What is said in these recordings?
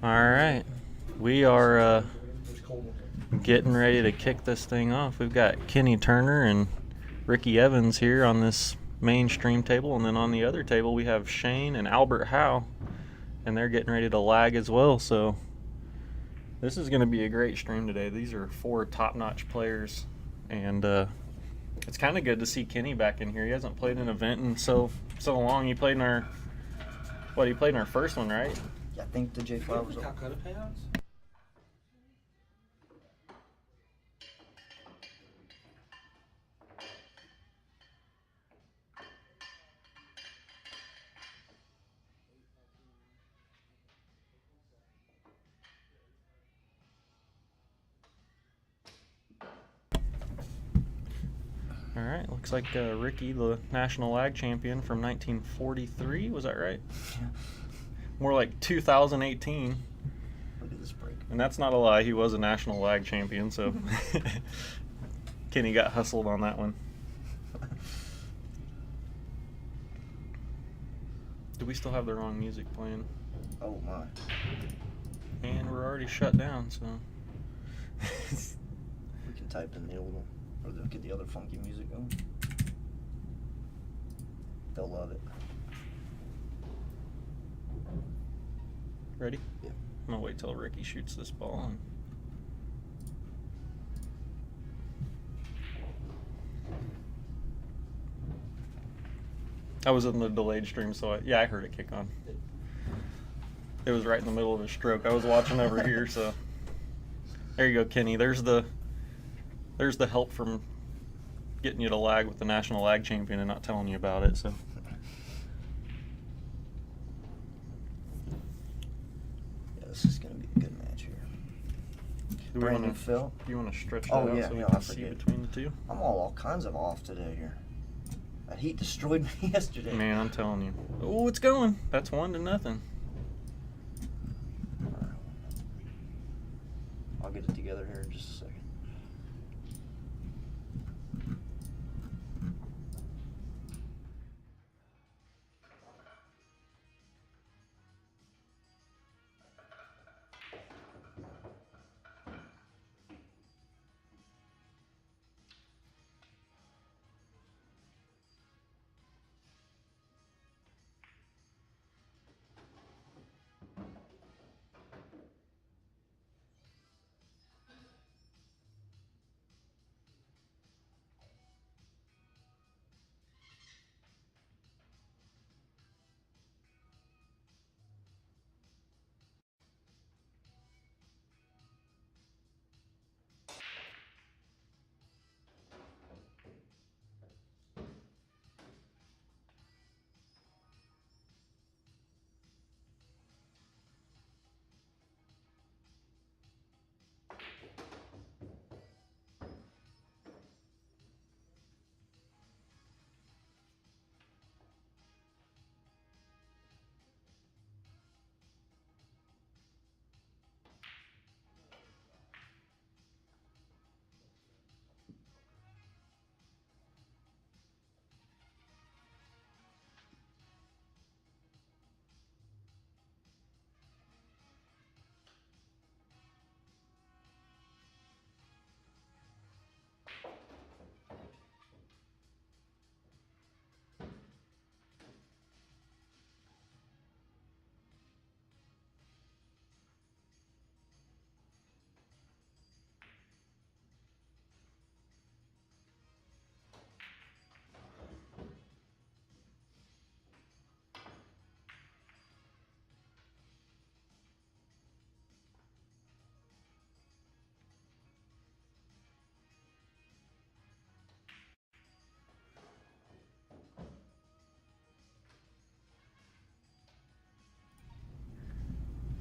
All right, we are getting ready to kick this thing off. We've got Kenny Turner and Ricky Evans here on this mainstream table, and then on the other table we have Shane and Albert Howe, and they're getting ready to lag as well. So this is going to be a great stream today. These are four top-notch players, and it's kind of good to see Kenny back in here. He hasn't played an event in so long. He played in our first one, right? I think the J5 was up. All right, looks like Ricky, the national lag champion from 1943, was that right? Yeah. More like 2018. Look at this break. And that's not a lie, he was a national lag champion, so Kenny got hustled on that one. Do we still have the wrong music playing? Oh my. And we're already shut down, so. We can type in the old one, or get the other funky music going. They'll love it. Ready? Yeah. I'm gonna wait till Ricky shoots this ball. And I was in the delayed stream, so I heard it kick on. It was right in the middle of a stroke. I was watching over here, so there you go, Kenny. There's the help from getting you to lag with the national lag champion and not telling you about it. So. Yeah, this is gonna be a good match here. Do Brand new Phil. You want to stretch that Oh, out yeah, so we yeah, can I see forget. between the two? I'm all kinds of off today here. That heat destroyed me yesterday. Man, I'm telling you. Oh, it's going. That's 1-0. I'll get it together here in just a second.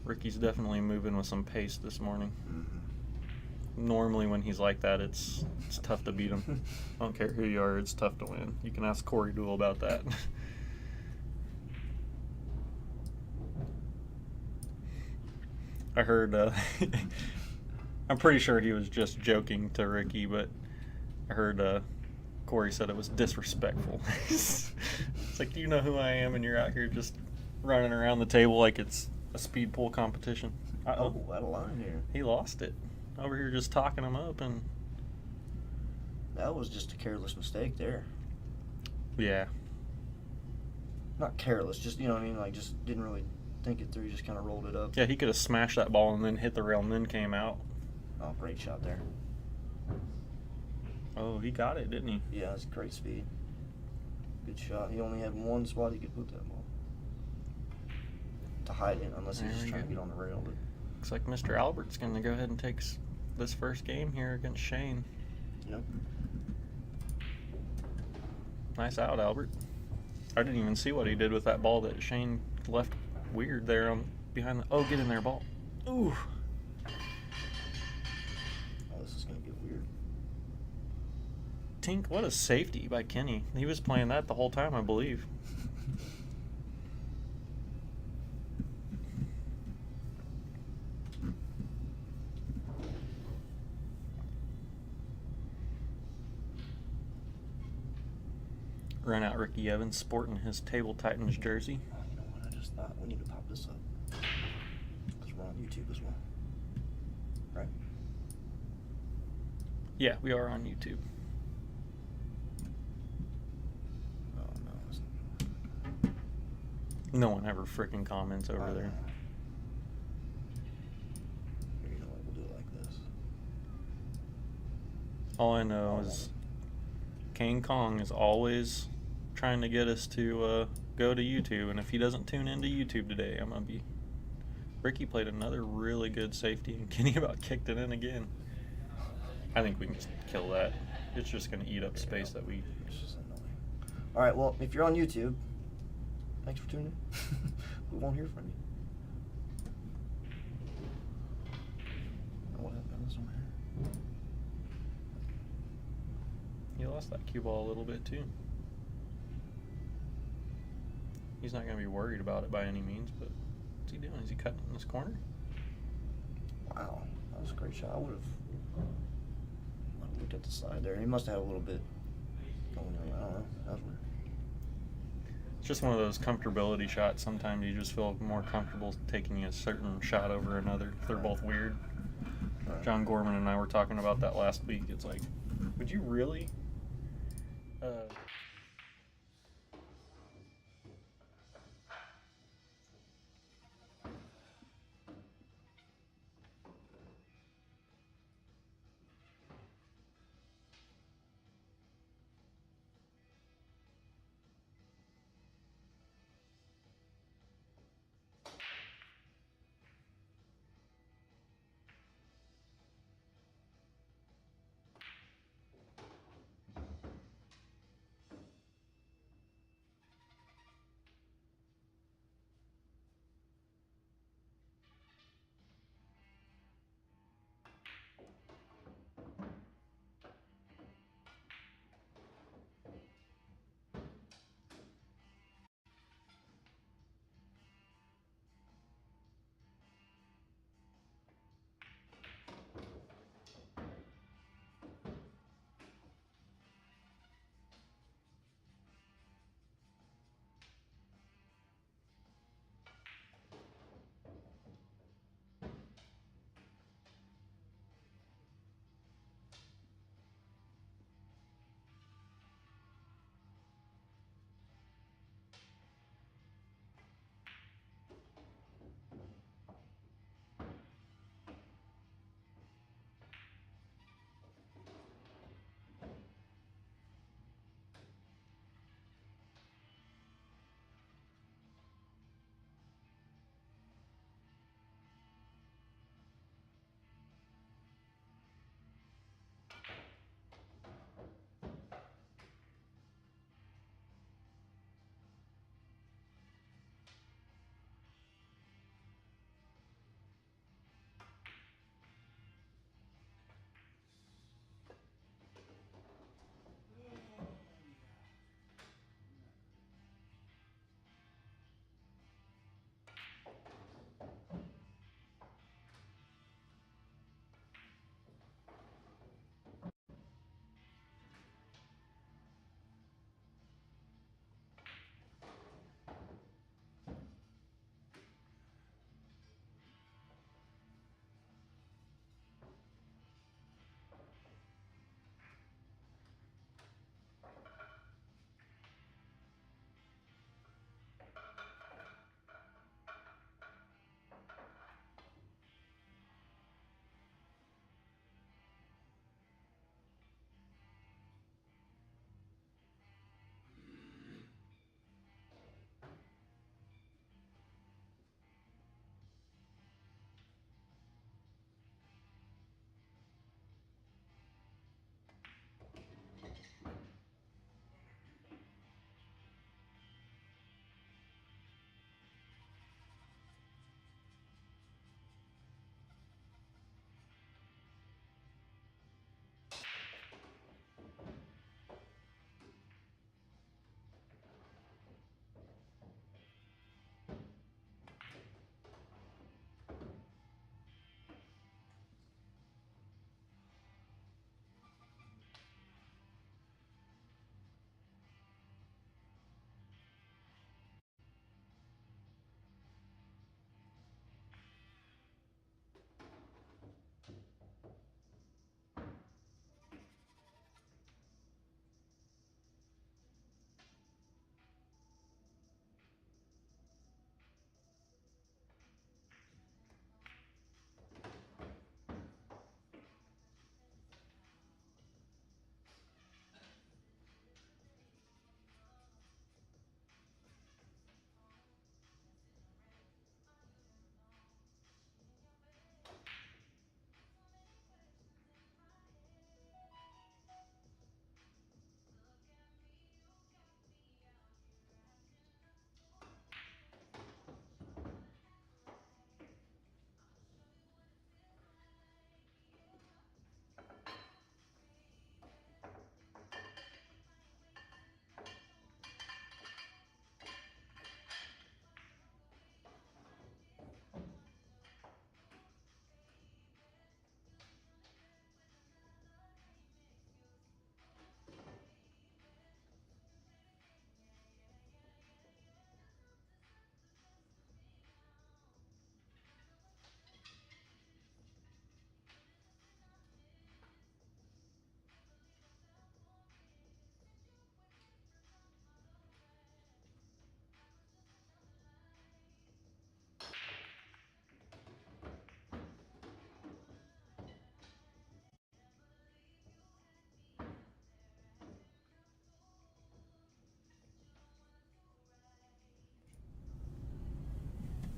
Ricky's definitely moving with some pace this morning. Mm-hmm. Normally when he's like that, it's tough to beat him. I don't care who you are, it's tough to win. You can ask Corey Dool about that. I heard, I'm pretty sure he was just joking to Ricky, but I heard Corey said it was disrespectful. It's like, do you know who I am and you're out here just running around the table like it's a speed pull competition. Oh, out of line here. He lost it. Over here just talking him up, and That was just a careless mistake there. yeah. Not careless, just, you know what I mean? Like, just didn't really think it through. Just kind of rolled it up. Yeah, he could have smashed that ball and then hit the rail and then came out. Oh, great shot there. Oh, he got it, didn't he? Yeah, that's great speed. Good shot. He only had one spot he could put that ball. To hide it, unless he's There just we trying go. to get on the rail. But Looks like Mr. Albert's going to go ahead and take this first game here against Shane. Yep. Nice out, Albert. I didn't even see what he did with that ball that Shane left weird there on behind the. Oh, get in there, ball. Ooh. Oh, this is going to get weird. Tink, what a safety by Kenny. He was playing that the whole time, I believe. Run out Ricky Evans sporting his Table Titans jersey. Oh, you know what? I just thought we need to pop this up. Because we're on YouTube as well. Right? Yeah, we are on YouTube. Oh, no. It's No one ever freaking comments over there. Here, you know what? We'll do it like this. All I know is King Kong is always trying to get us to go to YouTube, and if he doesn't tune into YouTube today, I'm gonna be. Ricky played another really good safety, and Kenny about kicked it in again. I think we can just kill that. It's just gonna eat up space that we. It's just annoying. All right, well, if you're on YouTube, thanks for tuning in. We won't hear from you. What happened this one here? He lost that cue ball a little bit too. He's not gonna be worried about it by any means, but what's he doing? Is he cutting in this corner? Wow, that was a great shot. I would have looked at the side there. He must have had a little bit going on. I don't know. That was weird. It's just one of those comfortability shots. Sometimes you just feel more comfortable taking a certain shot over another. They're both weird. Right. John Gorman and I were talking about that last week. It's like, would you really?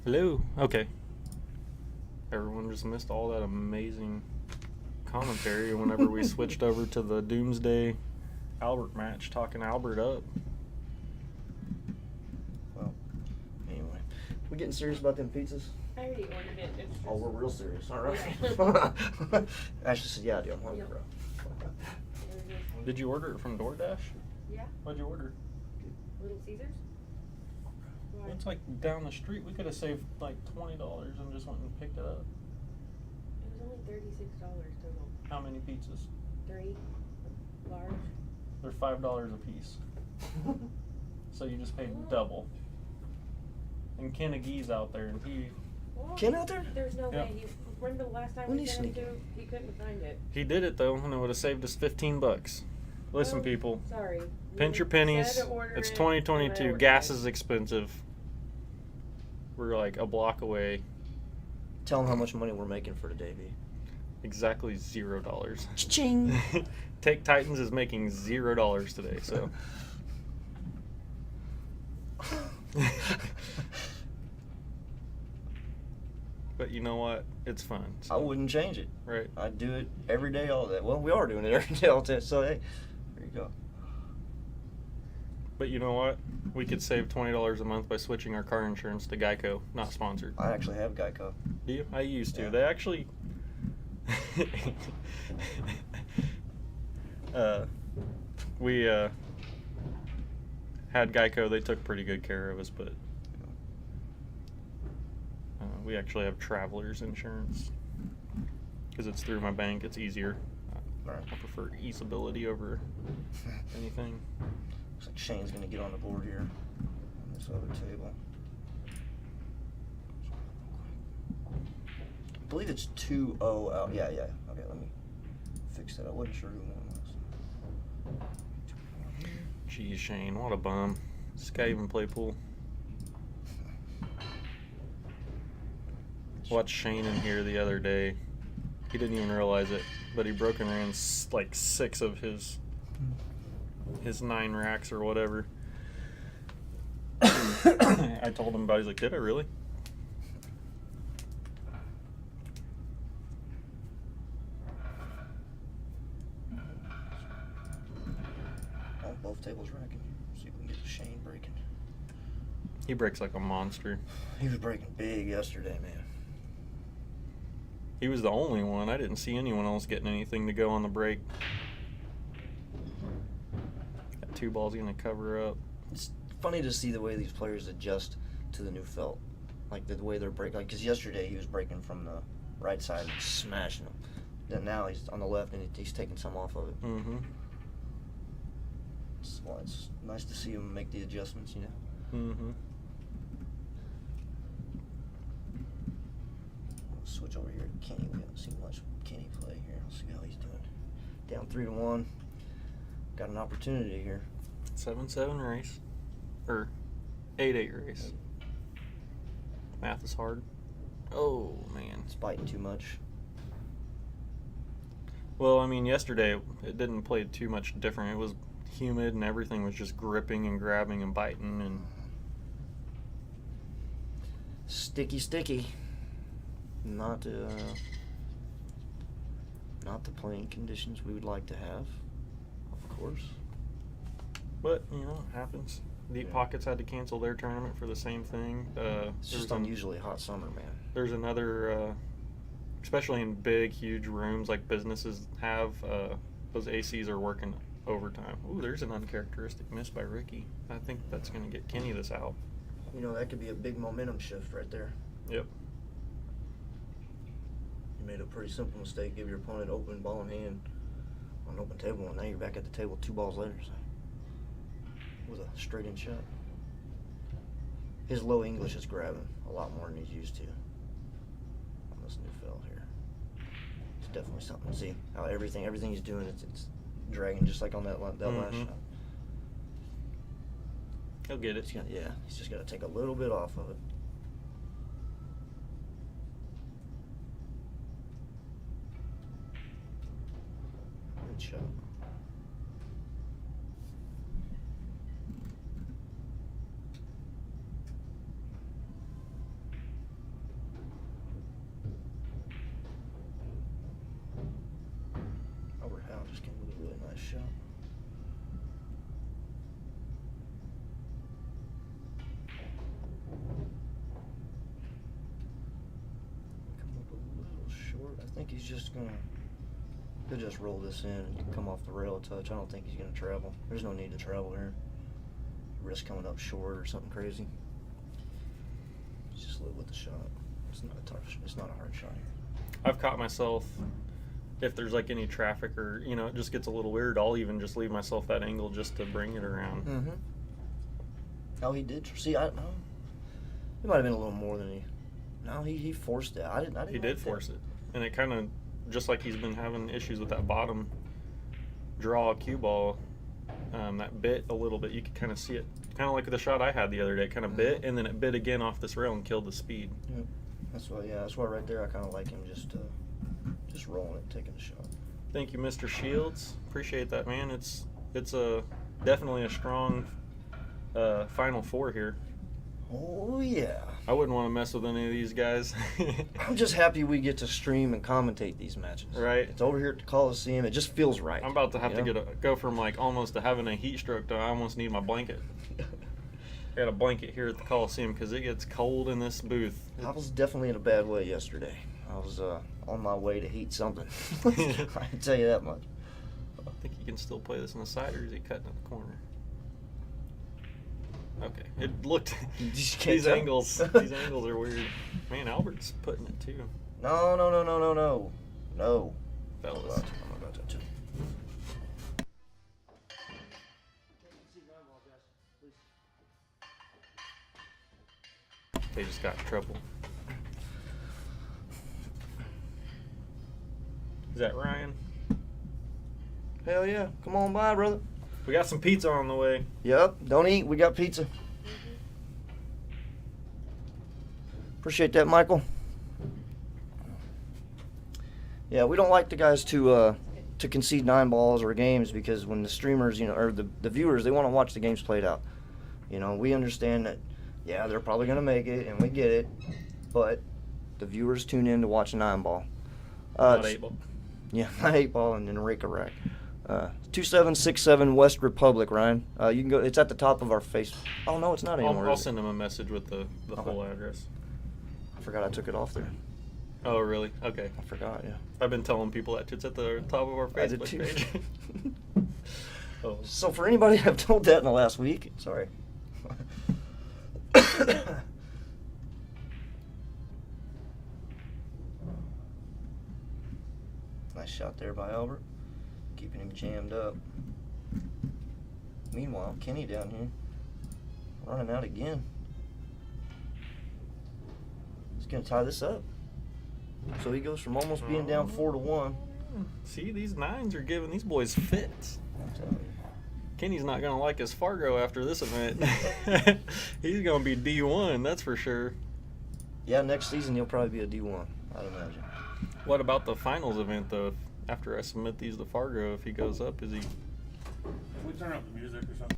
Hello. Okay. Everyone just missed all that amazing commentary whenever we switched over to the Doomsday Albert match, talking Albert up. Well, anyway. We getting serious about them pizzas? I already ordered it. It's just... Oh, we're real serious. All right. Yeah. Ashley said, yeah, dude, I'm hungry, Yep. bro. Did you order it from DoorDash? Yeah, What'd you order? Little Caesars. Why? It's like down the street. We could have saved like $20 and just went and picked it up. It was only $36 total. How many pizzas? 3 large. They're $5 a piece. So you just paid double. And Ken Agee's out there, and he Well, Ken out there? There's no Yep. way. Remember the last time When we he sent him sneak to? He couldn't find it. did it though, and it would have saved us $15. Listen, Well, people, Sorry. pinch We your pennies. said to order It's it, 2022. and I Gas ordered is expensive. We're like a block away. Tell them how much money we're making for today, B. Exactly $0. Cha-ching! Take Titans is making $0 today, so. But you know what? It's fun. So, I wouldn't change it. right? I'd do it every day, all day. Well, we are doing it every day, all day. So, hey, there you go. But you know what? We could save $20 a month by switching our car insurance to Geico. Not sponsored. I actually have Geico. Do you? I used to. Yeah. They actually. We had Geico. They took pretty good care of us, but we actually have Travelers insurance because it's through my bank. It's easier. Right. I prefer easeability over anything. Looks like Shane's going to get on the board here on this other table. I believe it's 2-0 out. Yeah. Okay, let me fix that. I wasn't sure who won was. Geez, Shane, what a bum. Does this guy even play pool? Watched Shane in here the other day. He didn't even realize it, but he broke and ran like 6 of his 9 racks or whatever. I told him about it. He's like, did I really? On both tables racking. See if we can get Shane breaking. He breaks like a monster. He was breaking big yesterday, man. He was the only one. I didn't see anyone else getting anything to go on the break. That 2 ball's gonna cover up. It's funny to see the way these players adjust to the new felt. Like the way they're breaking. Like, because yesterday he was breaking from the right side and smashing them. Then now he's on the left and he's taking some off of it. Mm-hmm. Well, it's nice to see him make the adjustments, you know. Mm-hmm. Switch over here to Kenny. We haven't seen much Kenny play here. Let's see how he's doing. Down 3-1. Got an opportunity here. 7-7 race. Or 8-8 race. Math is hard. Oh, man. It's biting too much. Well, I mean, yesterday it didn't play too much different. It was humid and everything was just gripping and grabbing and biting and Sticky. Not the playing conditions we would like to have, of course. but you know, it happens. Deep Yeah. Pockets had to cancel their tournament for the same thing. It's just unusually hot summer, man. There's another, especially in big, huge rooms like businesses have. Those ACs are working overtime. Ooh, there's an uncharacteristic miss by Ricky. I think that's going to get Kenny this out. You know, that could be a big momentum shift right there. Yep. You made a pretty simple mistake. Give your opponent open ball in hand on an open table, and now you're back at the table 2 balls later. So, with a straight-in shot. His low English is grabbing a lot more than he's used to on this new felt here. It's definitely something. See how everything he's doing, it's dragging just like on that last shot. He'll get it. He's just got to take a little bit off of it. Good shot. think he's just gonna. He'll just roll this in and come off the rail a touch. I don't think he's gonna travel. There's no need to travel here. Risk coming up short or something crazy. Just live with the shot. It's not a tough. It's not a hard shot here. I've caught myself, if there's like any traffic or, you know, it just gets a little weird, I'll even just leave myself that angle just to bring it around. Mm-hmm. Oh, he did. See, I know. It might have been a little more than he. No, he forced it. I didn't. He did force it. And it kind of, just like he's been having issues with that bottom draw cue ball, that bit a little bit. You could kind of see it. Kind of like the shot I had the other day. Kind of bit, and then it bit again off this rail and killed the speed. Yeah. That's why. Yeah, that's why right there I kind of like him just rolling it, taking the shot. Thank you, Mr. Shields. Appreciate that, man. It's a definitely a strong Final Four here. Oh yeah. I wouldn't want to mess with any of these guys. I'm just happy we get to stream and commentate these matches. Right. It's over here at the Colosseum. It just feels right. I'm about to have to go from like almost to having a heat stroke to I almost need my blanket. I got a blanket here at the Colosseum because it gets cold in this booth. I was definitely in a bad way yesterday. I was on my way to heat something. I can tell you that much. I think you can still play this in the side, or is he cutting in the corner? Okay, it looked. These angles are weird. Man, Albert's putting it too. No. Fellas. I'm about to too. They just got in trouble. Is that Ryan? Hell yeah. Come on by, brother. We got some pizza on the way. Yep. Don't eat. We got pizza. Appreciate that, Michael. Yeah, we don't like the guys to concede 9 balls or games because when the streamers, or the viewers, they want to watch the games played out. We understand that, yeah, they're probably going to make it, and we get it, but the viewers tune in to watch a 9 ball. Not 8 ball. Yeah, not 8 ball and then rake a rack. 2767 West Republic, Ryan. You can go. It's at the top of our face. Oh no, it's not anymore. I'll send him a message with the full address. I forgot I took it off there. Oh really? Okay. I forgot. Yeah. I've been telling people that it's at the top of our I did Facebook too. page. Oh. So for anybody I've told that in the last week, sorry. Nice shot there by Albert, keeping him jammed up. Meanwhile, Kenny down here running out again. He's gonna tie this up. So he goes from almost being down 4-1. See, these 9s are giving these boys fits. Kenny's not going to like his Fargo after this event. He's going to be D1, that's for sure. Yeah, next season he'll probably be a D1, I'd imagine. What about the finals event, though? After I submit these to Fargo, if he goes up, is he... Can we turn up the music or something?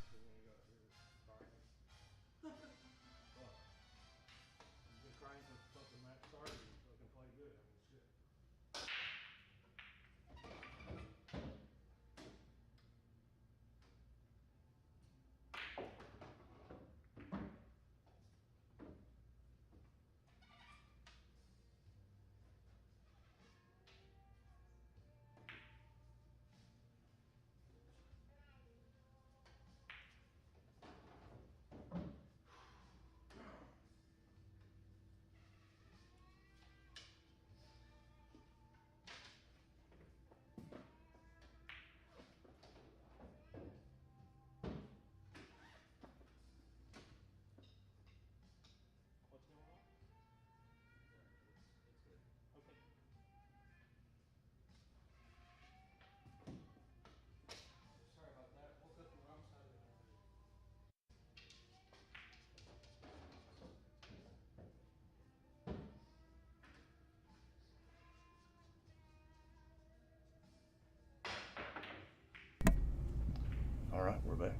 All right, we're back.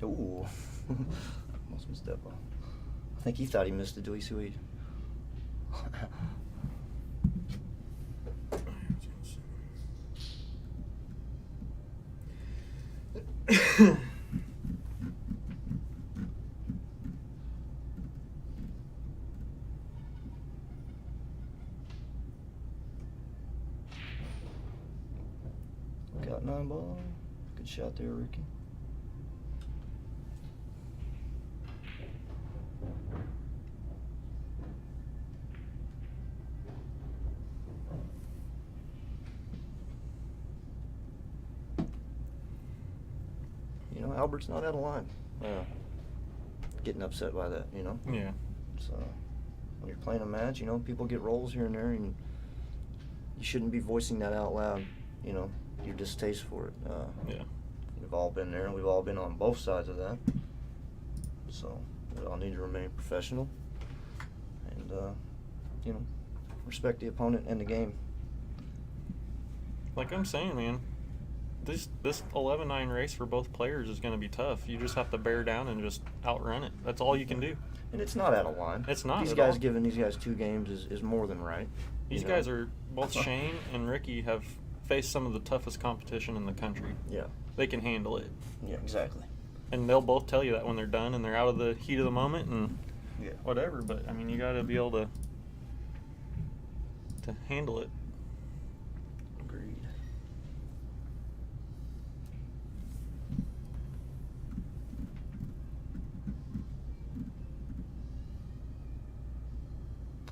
Ooh, almost missed that ball. I think he thought he missed it. Do we see what he... Got 9 ball. Good shot there, Ricky. You know, Albert's not out of line. Getting upset by that, you know? Yeah. So, when you're playing a match, you know, people get rolls here and there, and you shouldn't be voicing that out loud, you know, your distaste for it. Yeah. We've all been there, and we've all been on both sides of that. So, we all need to remain professional and, you know, respect the opponent and the game. Like I'm saying, man, this 11-9 race for both players is going to be tough. You just have to bear down and just outrun it. That's all you can do. And it's not out of line. It's not These at guys all. giving these guys 2 games is more than right. These you know? guys are, both Shane and Ricky have faced some of the toughest competition in the country. Yeah. They can handle it. Yeah, exactly. And they'll both tell you that when they're done and they're out of the heat of the moment and Yeah. whatever. But, I mean, you got to be able to handle it. Agreed.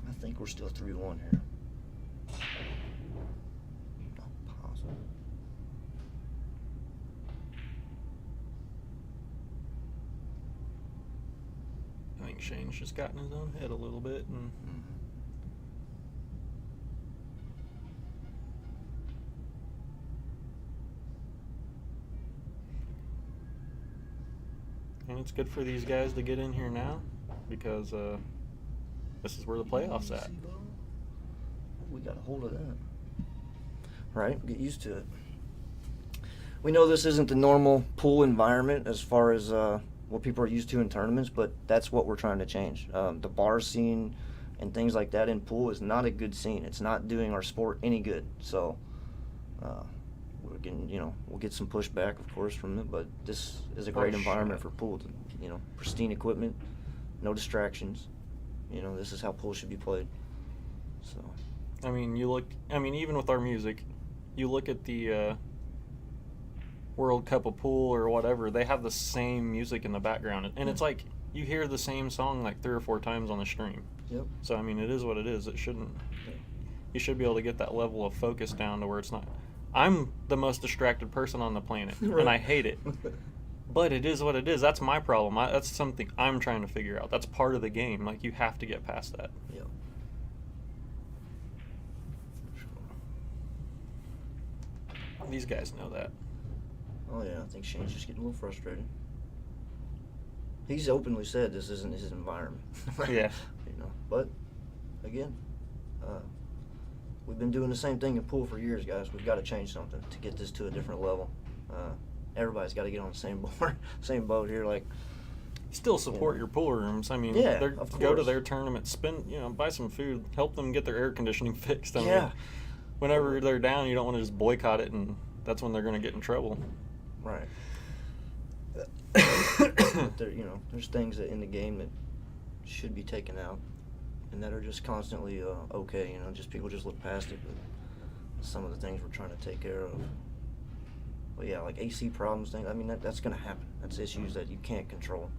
I think we're still 3-1 here. Not positive. I think Shane's just got in his own head a little bit. And And it's good for these guys to get in here now because this is where the playoffs at. We got a hold of that. Right? Get used to it. We know this isn't the normal pool environment as far as what people are used to in tournaments, but that's what we're trying to change. The bar scene and things like that in pool is not a good scene. It's not doing our sport any good. So we're getting, you know, we'll get some pushback, of course, from it, but this is a great environment for pool. You know, pristine equipment, no distractions. You know, this is how pool should be played. So. I mean, even with our music, you look at the World Cup of Pool or whatever, they have the same music in the background. And it's like you hear the same song like 3 or 4 times on the stream. Yep. So, I mean, it is what it is. It shouldn't. You should be able to get that level of focus down to where it's not. I'm the most distracted person on the planet, Right. and I hate it. But it is what it is. That's my problem. That's something I'm trying to figure out. That's part of the game. Like, you have to get past that. Yep. These guys know that. Oh yeah, I think Shane's just getting a little frustrated. He's openly said this isn't his environment. Yeah. You know, but again, we've been doing the same thing in pool for years, guys. We've got to change something to get this to a different level. Everybody's got to get on the same board, same boat here. Like, Still support your pool rooms. I mean, Yeah, they're, of go to course. their tournament, buy some food, help them get their air conditioning fixed. I mean, Yeah. whenever they're down, you don't want to just boycott it, and that's when they're going to get in trouble. right. There, you know, there's things that in the game that should be taken out, and that are just constantly okay. You know, just people just look past it. But some of the things we're trying to take care of. But yeah, like AC problems, things. I mean, that's going to happen. That's issues that you can't control.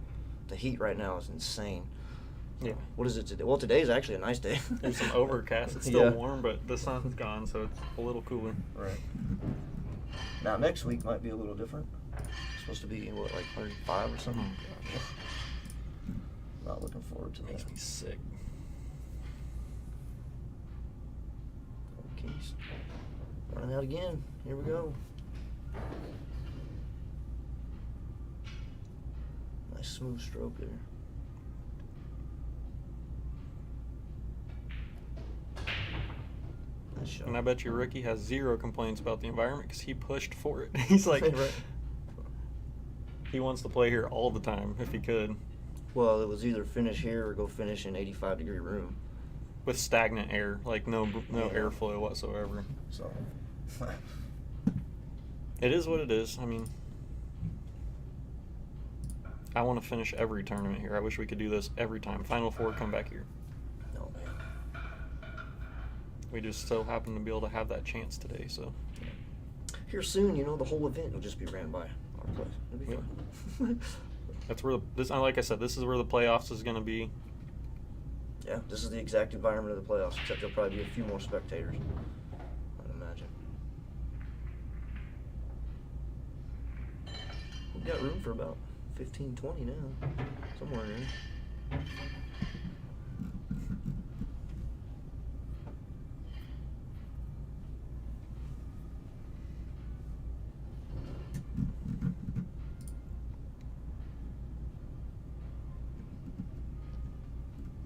The heat right now is insane. Yeah. What is it today? Well, today's actually a nice day. There's some overcast. It's still Yeah. warm, but the sun's gone, so it's a little cooler. Right. Now next week might be a little different. It's supposed to be what, like 105 or something. Not looking forward to that. Makes me sick. Okay, running out again. Here we go. Nice smooth stroke there. Nice shot. And I bet you Ricky has 0 complaints about the environment because he pushed for it. He's like, Right. he wants to play here all the time if he could, Well, it was either finish here or go finish in 85-degree room. with stagnant air, like no Yeah. airflow whatsoever. So. It is what it is. I mean, I want to finish every tournament here. I wish we could do this every time. Final Four, come back here. No, man. We just so happen to be able to have that chance today. So here soon, the whole event will just be ran by our place. It'll be fun. That's where like I said, this is where the playoffs is going to be. Yeah, this is the exact environment of the playoffs, except there'll probably be a few more spectators, I'd imagine. We've got room for about 15, 20 now, somewhere in there.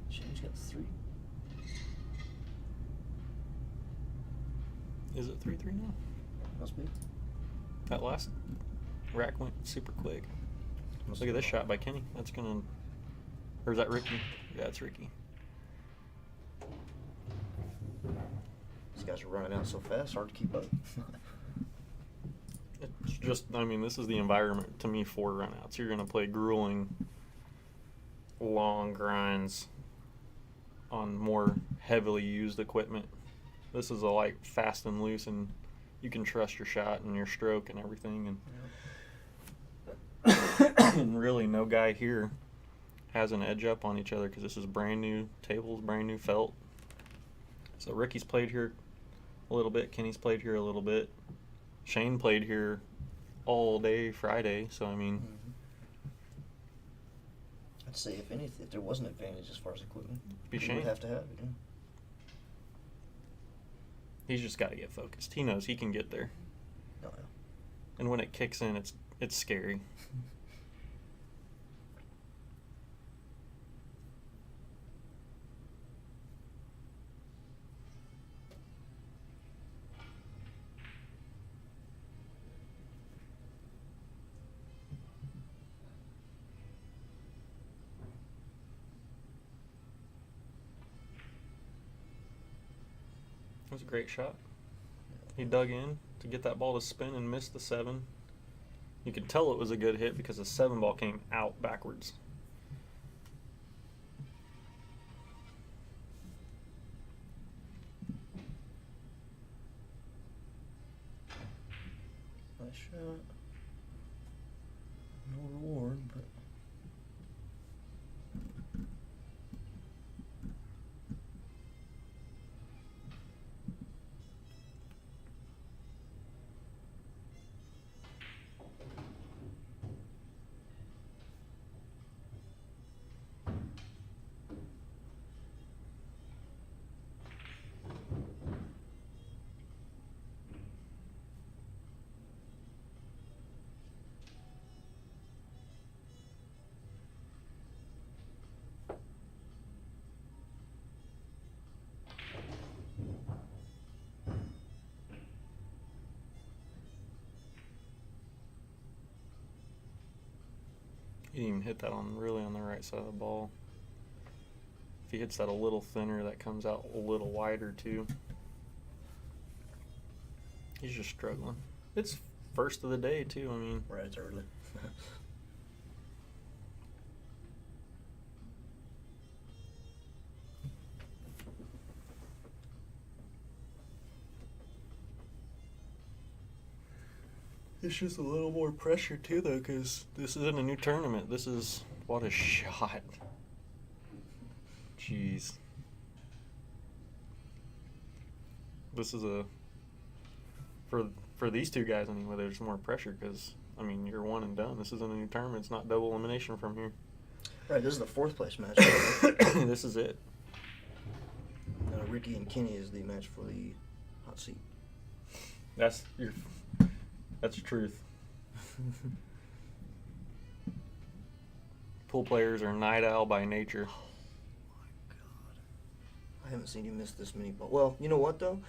Shane's got 3. Is it 3-3 now? Must be. That last rack went super quick. Look at this shot by Kenny. That's gonna, or is that Ricky? Yeah, it's Ricky. These guys are running out so fast, hard to keep up. It's just, I mean, this is the environment to me for runouts. You're gonna play grueling, long grinds on more heavily used equipment. This is a like fast and loose, and you can trust your shot and your stroke and everything. And and really, no guy here has an edge up on each other because this is brand new tables, brand new felt. So Ricky's played here a little bit. Kenny's played here a little bit. Shane played here all day Friday. So I mean, I'd say if anything, if there was an advantage as far as equipment, be he Shane. would have to have it. Yeah. He's just got to get focused. He knows he can get there. No, no. And when it kicks in, it's scary. It was a great shot. He dug in to get that ball to spin and missed the 7. You could tell it was a good hit because the 7 ball came out backwards. Nice shot. No reward, but. He didn't even hit that really on the right side of the ball. If he hits that a little thinner, that comes out a little wider too. He's just struggling. It's first of the day too. I mean, Right, it's early. it's just a little more pressure too, though, because this isn't a new tournament. This is what a shot. Jeez. This is a for these two guys anyway. There's more pressure because I mean you're one and done. This isn't a new tournament. It's not double elimination from here. Right, this is the 4th place match. This is it. Ricky and Kenny is the match for the hot seat. That's truth. Pool players are night owl by nature. Oh my God. I haven't seen him miss this many balls. Well, you know what though?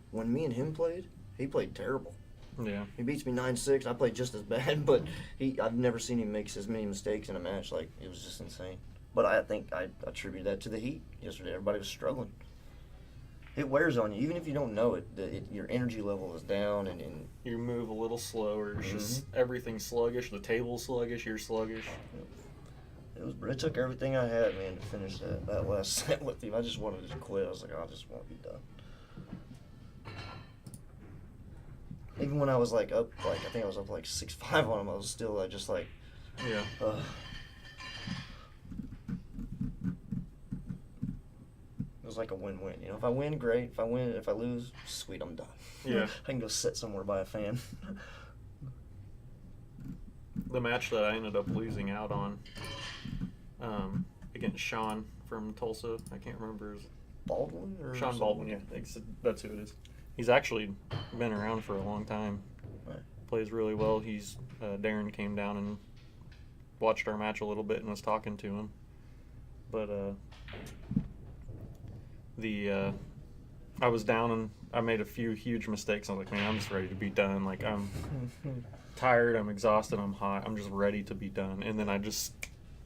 When me and him played, he played terrible. Yeah. He beats me 9-6. I played just as bad, but I've never seen him make as many mistakes in a match. Like, it was just insane. But I think I attribute that to the heat yesterday. Everybody was struggling. It wears on you, even if you don't know it. Your energy level is down, and You move a little slower. It's just everything's sluggish. The table's sluggish. You're sluggish. it took everything I had, man, to finish that last set with him. I just wanted to quit. I was like, I just want to be done. Even when I was like up, like I think I was up like 6-5 on him, I was still just like, Yeah. It was like a win-win. You know, if I win, great. If I lose, sweet, I'm done. Yeah. I can go sit somewhere by a fan. The match that I ended up losing out on against Sean from Tulsa, I can't remember his Baldwin or Sean something? Baldwin, yeah, that's who it is. He's actually been around for a long time. Right. Plays really well. He's Darren came down and watched our match a little bit and was talking to him. But I was down and I made a few huge mistakes. I was like, man, I'm just ready to be done. Like, I'm tired, I'm exhausted, I'm hot, I'm just ready to be done. And then I just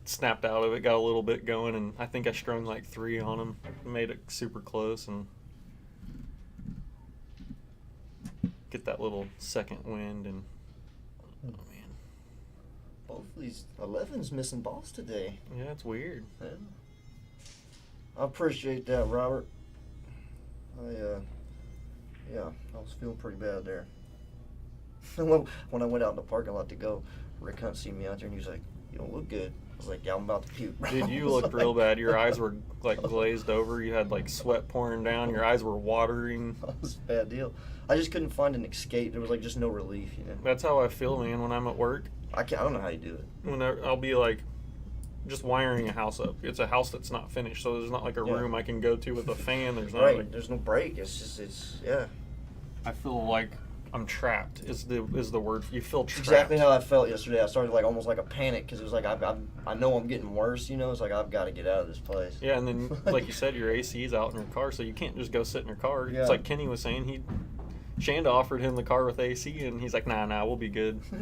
snapped out of it, got a little bit going, and I think I strung like 3 on him, made it super close, and get that little second wind. And oh man, Both of these 11's missing balls today. yeah, it's weird. Yeah. I appreciate that, Robert. Yeah, I was feeling pretty bad there. When I went out in the parking lot to go, Rick Hunt seen me out there and he was like, "You don't look good." I was like, "Yeah, I'm about to puke." bro." Dude, I you was looked real like- bad. Your eyes were like glazed over. You had like sweat pouring down. Your eyes were watering. That was a bad deal. I just couldn't find an escape. There was like just no relief, you know. That's how I feel, man, when I'm at work. I don't know how you do it. When I'll be like just wiring a house up. It's a house that's not finished, so there's not like a Yeah. room I can go to with a fan. There's not Right. like, There's no break. It's yeah. I feel like I'm trapped. Is the word. You feel It's trapped. exactly how I felt yesterday. I started like almost like a panic because it was like I know I'm getting worse. You know, it's like I've got to get out of this place. Yeah, and then like you said, your AC's out in your car, so you can't just go sit in your car. Yeah. It's like Kenny was saying. Shanda offered him the car with AC, and he's like, nah, we'll be good. Yeah,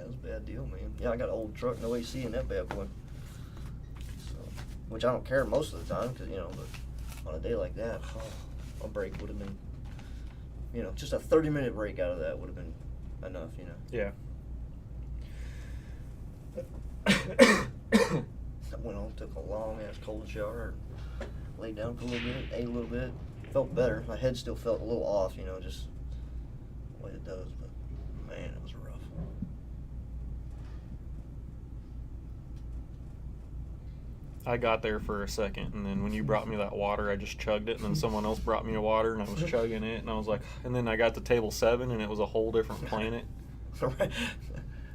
it was a bad deal, man. Yeah, I got an old truck, no AC in that bad boy. So, which I don't care most of the time, because, you know, but on a day like that, a break would have been, you know, just a 30-minute break out of that would have been enough, you know. Yeah. I went home, took a long-ass cold shower, laid down for a little bit, ate a little bit, felt better. My head still felt a little off, you know, just the way it does, but, man, it was rough. I got there for a second, and then when you brought me that water, I just chugged it, and then someone else brought me a water, and I was chugging it, and I was like, and then I got to table 7, and it was a whole different planet. Right.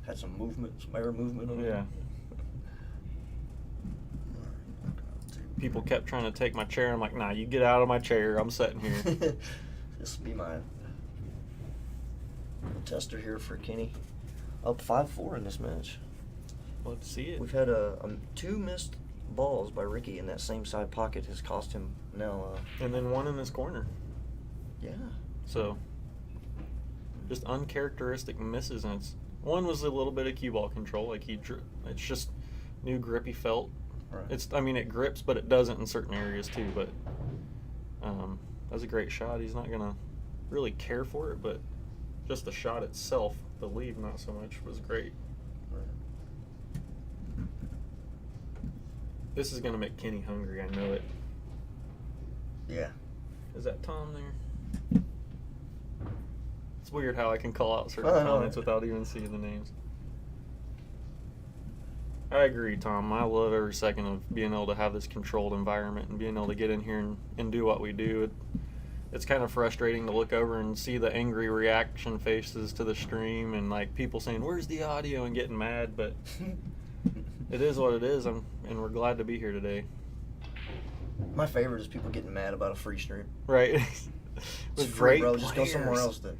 Had some movement, some air movement on it. Yeah. People kept trying to take my chair. I'm like, nah, you get out of my chair. I'm sitting here. This will be my tester here for Kenny. Up 5-4 in this match. Let's see it. We've had 2 missed balls by Ricky in that same side pocket has cost him now. And then 1 in this corner. Yeah. So, just uncharacteristic misses, and one was a little bit of cue ball control. Like it's just new grippy felt. Right. It grips, but it doesn't in certain areas too. But that was a great shot. He's not gonna really care for it, but just the shot itself, the lead, not so much, was great. Right. This is gonna make Kenny hungry. I know it. Yeah. Is that Tom there? It's weird how I can call out certain I know. comments without even seeing the names. I agree, Tom. I love every second of being able to have this controlled environment and being able to get in here and do what we do. It's kind of frustrating to look over and see the angry reaction faces to the stream and like people saying, "Where's the audio?" and getting mad, but it is what it is, and we're glad to be here today. My favorite is people getting mad about a free stream. Right. It's With free, great bro. Just go somewhere players. else then.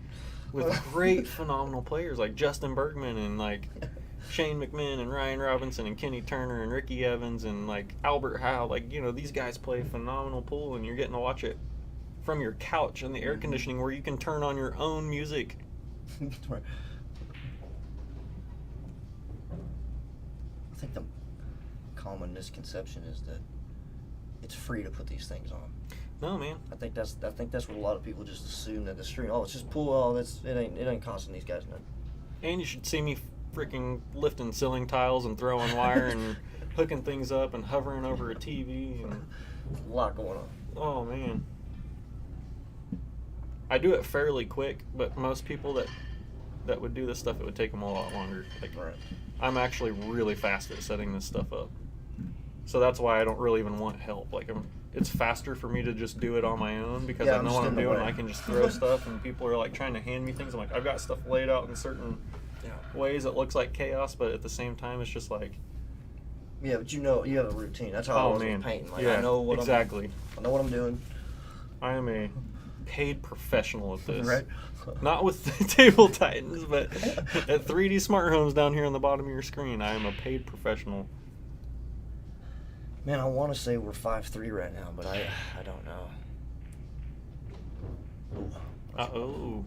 With great, phenomenal players like Justin Bergman and like Shane McMinn and Ryan Robinson and Kenny Turner and Ricky Evans and like Albert Howe. Like, you know, these guys play phenomenal pool, and you're getting to watch it from your couch in the air conditioning where you can turn on your own music. Right. I think the common misconception is that it's free to put these things on. No, man. I think that's what a lot of people just assume, that the stream. Oh, it's just pool. Oh, it ain't costing these guys nothing. And you should see me freaking lifting ceiling tiles and throwing wire and hooking things up and hovering over a TV. And A lot going on. oh, man. I do it fairly quick, but most people that would do this stuff, it would take them a lot longer. Like, Right. I'm actually really fast at setting this stuff up. So that's why I don't really even want help. Like, it's faster for me to just do it on my own because Yeah, I I'm know just what in I'm the doing. way. I can just throw stuff, and people are like trying to hand me things. I'm like, I've got stuff laid out in certain ways that looks like chaos, but at the same time, it's just like, Yeah, but you know, you have a routine. That's how I oh was man, with painting. Like, yeah, I know what exactly. I know what I'm doing. I am a paid professional at this. Right. Not with the Table Titans, but at 3D Smart Homes down here on the bottom of your screen. I am a paid professional. Man, I want to say we're 5-3 right now, but I don't know. Ooh, Uh-oh.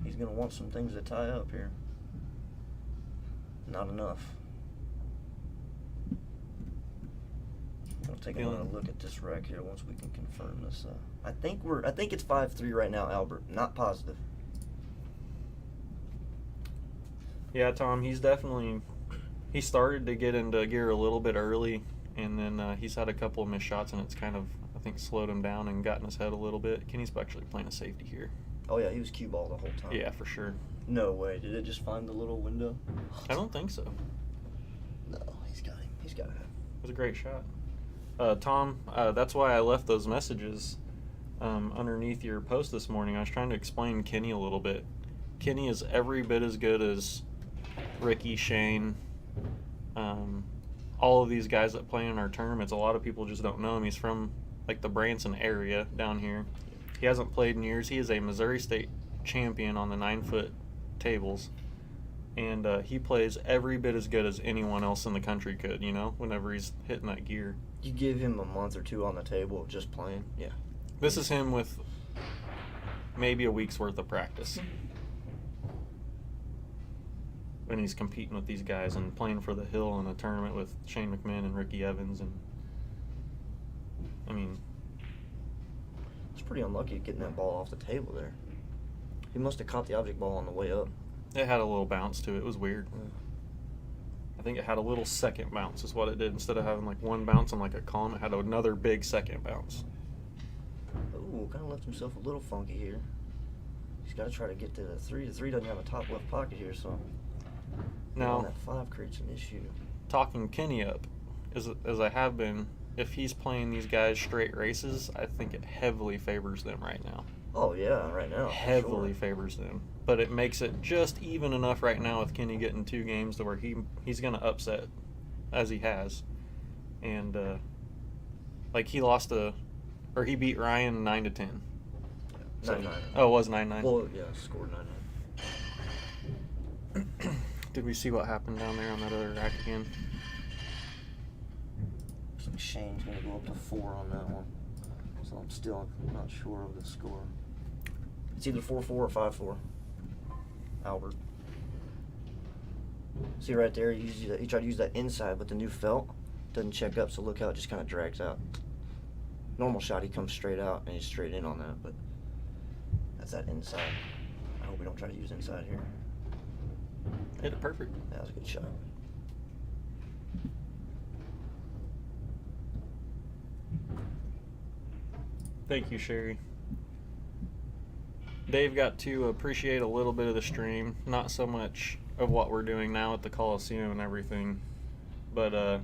he's gonna want some things to tie up here. Not enough. We'll take another look at this rack here once we can confirm this. I think it's 5-3 right now, Albert. Not positive. Yeah, Tom, he started to get into gear a little bit early, and then he's had a couple of missed shots, and it's kind of, I think, slowed him down and got in his head a little bit. Kenny's actually playing a safety here. Oh yeah, he was cue ball the whole time. Yeah, for sure. No way. Did it just find the little window? I don't think so. No, he's got him. He's got him. It was a great shot. Tom, that's why I left those messages underneath your post this morning. I was trying to explain Kenny a little bit. Kenny is every bit as good as Ricky, Shane, all of these guys that play in our tournaments. A lot of people just don't know him. He's from like the Branson area down here. He hasn't played in years. He is a Missouri State champion on the 9-foot tables, and he plays every bit as good as anyone else in the country could, you know, whenever he's hitting that gear. You give him a month or two on the table of just playing. Yeah. This is him with maybe a week's worth of practice. And he's competing with these guys and playing for the Hill in a tournament with Shane McMinn and Ricky Evans. And I mean, It's pretty unlucky getting that ball off the table there. He must have caught the object ball on the way up. it had a little bounce to it. It was weird. I think it had a little second bounce is what it did. Instead of having like one bounce and like a column, it had another big second bounce. Ooh, kind of left himself a little funky here. He's got to try to get to the 3. The 3 doesn't have a top left pocket here, so Now, that 5 creates an issue. talking Kenny up, as I have been, if he's playing these guys straight races, I think it heavily favors them right now. Oh yeah, right now. for Heavily sure. favors them. But it makes it just even enough right now with Kenny getting 2 games to where he's going to upset, as he has. And, like, he he beat Ryan 9-10. Yeah, 9-9. Oh, it was 9-9. Well, yeah, scored 9-9. Did we see what happened down there on that other rack again? Looks like Shane's going to go up to 4 on that one. So I'm still not sure of the score. It's either 4-4 or 5-4. Albert. See right there, he tried to use that inside, but the new felt doesn't check up, so look how it just kind of drags out. Normal shot, he comes straight out and he's straight in on that, but that's that inside. I hope we don't try to use inside here. Hit it perfect. That was a good shot. Thank you, Sherry. Dave got to appreciate a little bit of the stream, not so much of what we're doing now at the Colosseum and everything, but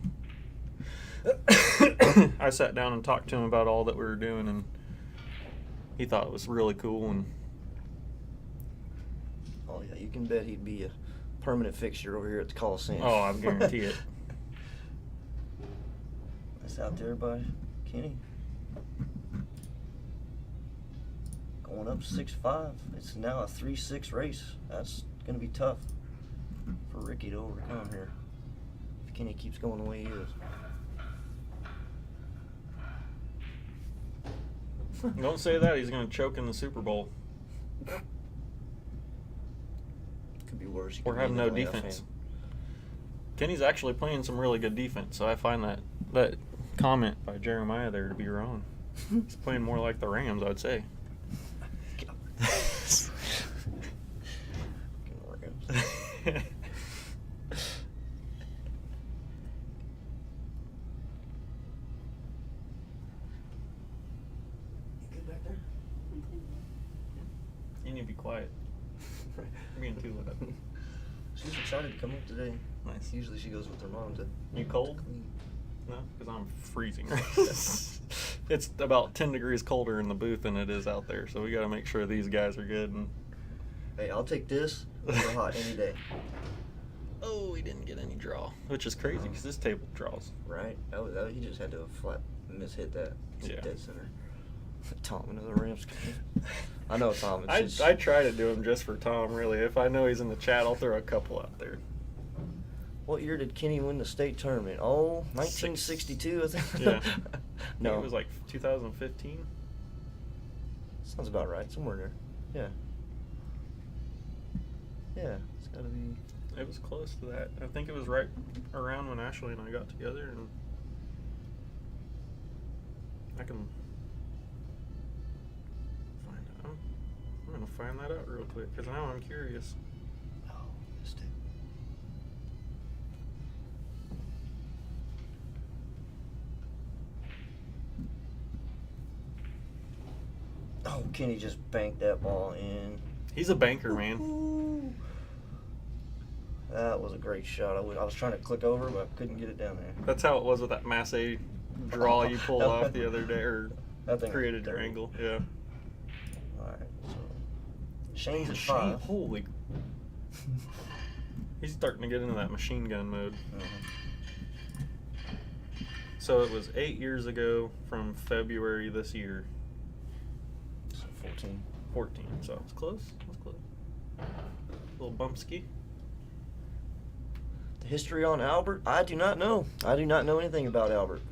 I sat down and talked to him about all that we were doing, and he thought it was really cool. And Oh yeah, you can bet he'd be a permanent fixture over here at the Colosseum. oh, I guarantee it. That's out there by Kenny. Going up 6-5. It's now a 3-6 race. That's going to be tough for Ricky to overcome here if Kenny keeps going the way he is. Don't say that. He's going to choke in the Super Bowl. Could be worse. He Or could have be no in the playoff defense. game. Kenny's actually playing some really good defense, so I find that comment by Jeremiah there to be wrong. He's playing more like the Rams, I would say. Rams. You good back there? need to be quiet. You're being too loud. She's excited to come up today. Nice. Usually she goes with her mom to. You cold? to clean. No, because I'm freezing. It's about 10 degrees colder in the booth than it is out there, so we got to make sure these guys are good. And Hey, I'll take this over hot any day. oh, he didn't get any draw, which is crazy because this table draws. Right? He just had to flat hit that. It's Yeah. dead center. Tom, another Rams game. I know, Tom. It's I try to do him just for Tom, really. If I know he's in the chat, I'll throw a couple out there. What year did Kenny win the state tournament? Oh, 1962, I think. Yeah. No. It was like 2015. Sounds about right. Somewhere there. Yeah. Yeah, it's got to be. It was close to that. I think it was right around when Ashley and I got together, and I can find out. I'm gonna find that out real quick because now I'm curious. Oh, missed it. Oh, Kenny just banked that ball in. He's a banker, man. Ooh. That was a great shot. I was trying to click over, but I couldn't get it down there. That's how it was with that Mass A draw you pulled off the other day, or That thing was created your terrible. angle. Yeah. All right, so Shane's at Shane, 5. holy. He's starting to get into that machine gun mode. So it was 8 years ago from February this year. So 14. 14. So it's close. It's close. Little bumpski. The history on Albert? I do not know. I do not know anything about Albert.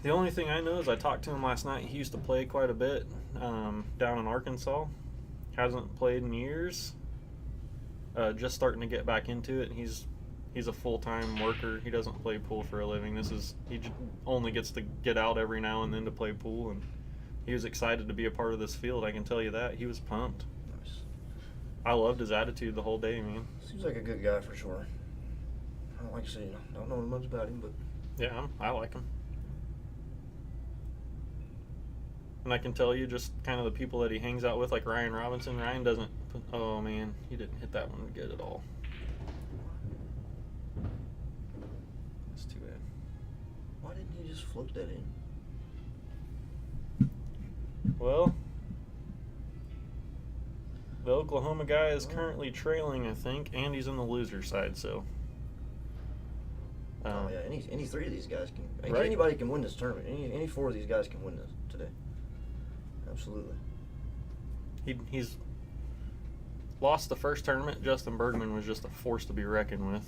The only thing I know is I talked to him last night. He used to play quite a bit down in Arkansas. Hasn't played in years. Just starting to get back into it. He's a full-time worker. He doesn't play pool for a living. He only gets to get out every now and then to play pool, and he was excited to be a part of this field. I can tell you that. He was pumped. Nice. I loved his attitude the whole day, man. Seems like a good guy for sure. I don't like to say, don't know much about him, but Yeah, I like him. And I can tell you just kind of the people that he hangs out with, like Ryan Robinson. Ryan doesn't. Oh man, he didn't hit that one good at all. That's too bad. why didn't he just float that in? Well, the Oklahoma guy is currently trailing, I think, and he's in the loser side. So. Oh yeah, any three of these guys can. Right. Anybody can win this tournament. Any four of these guys can win this today. Absolutely. He's lost the first tournament. Justin Bergman was just a force to be reckoned with.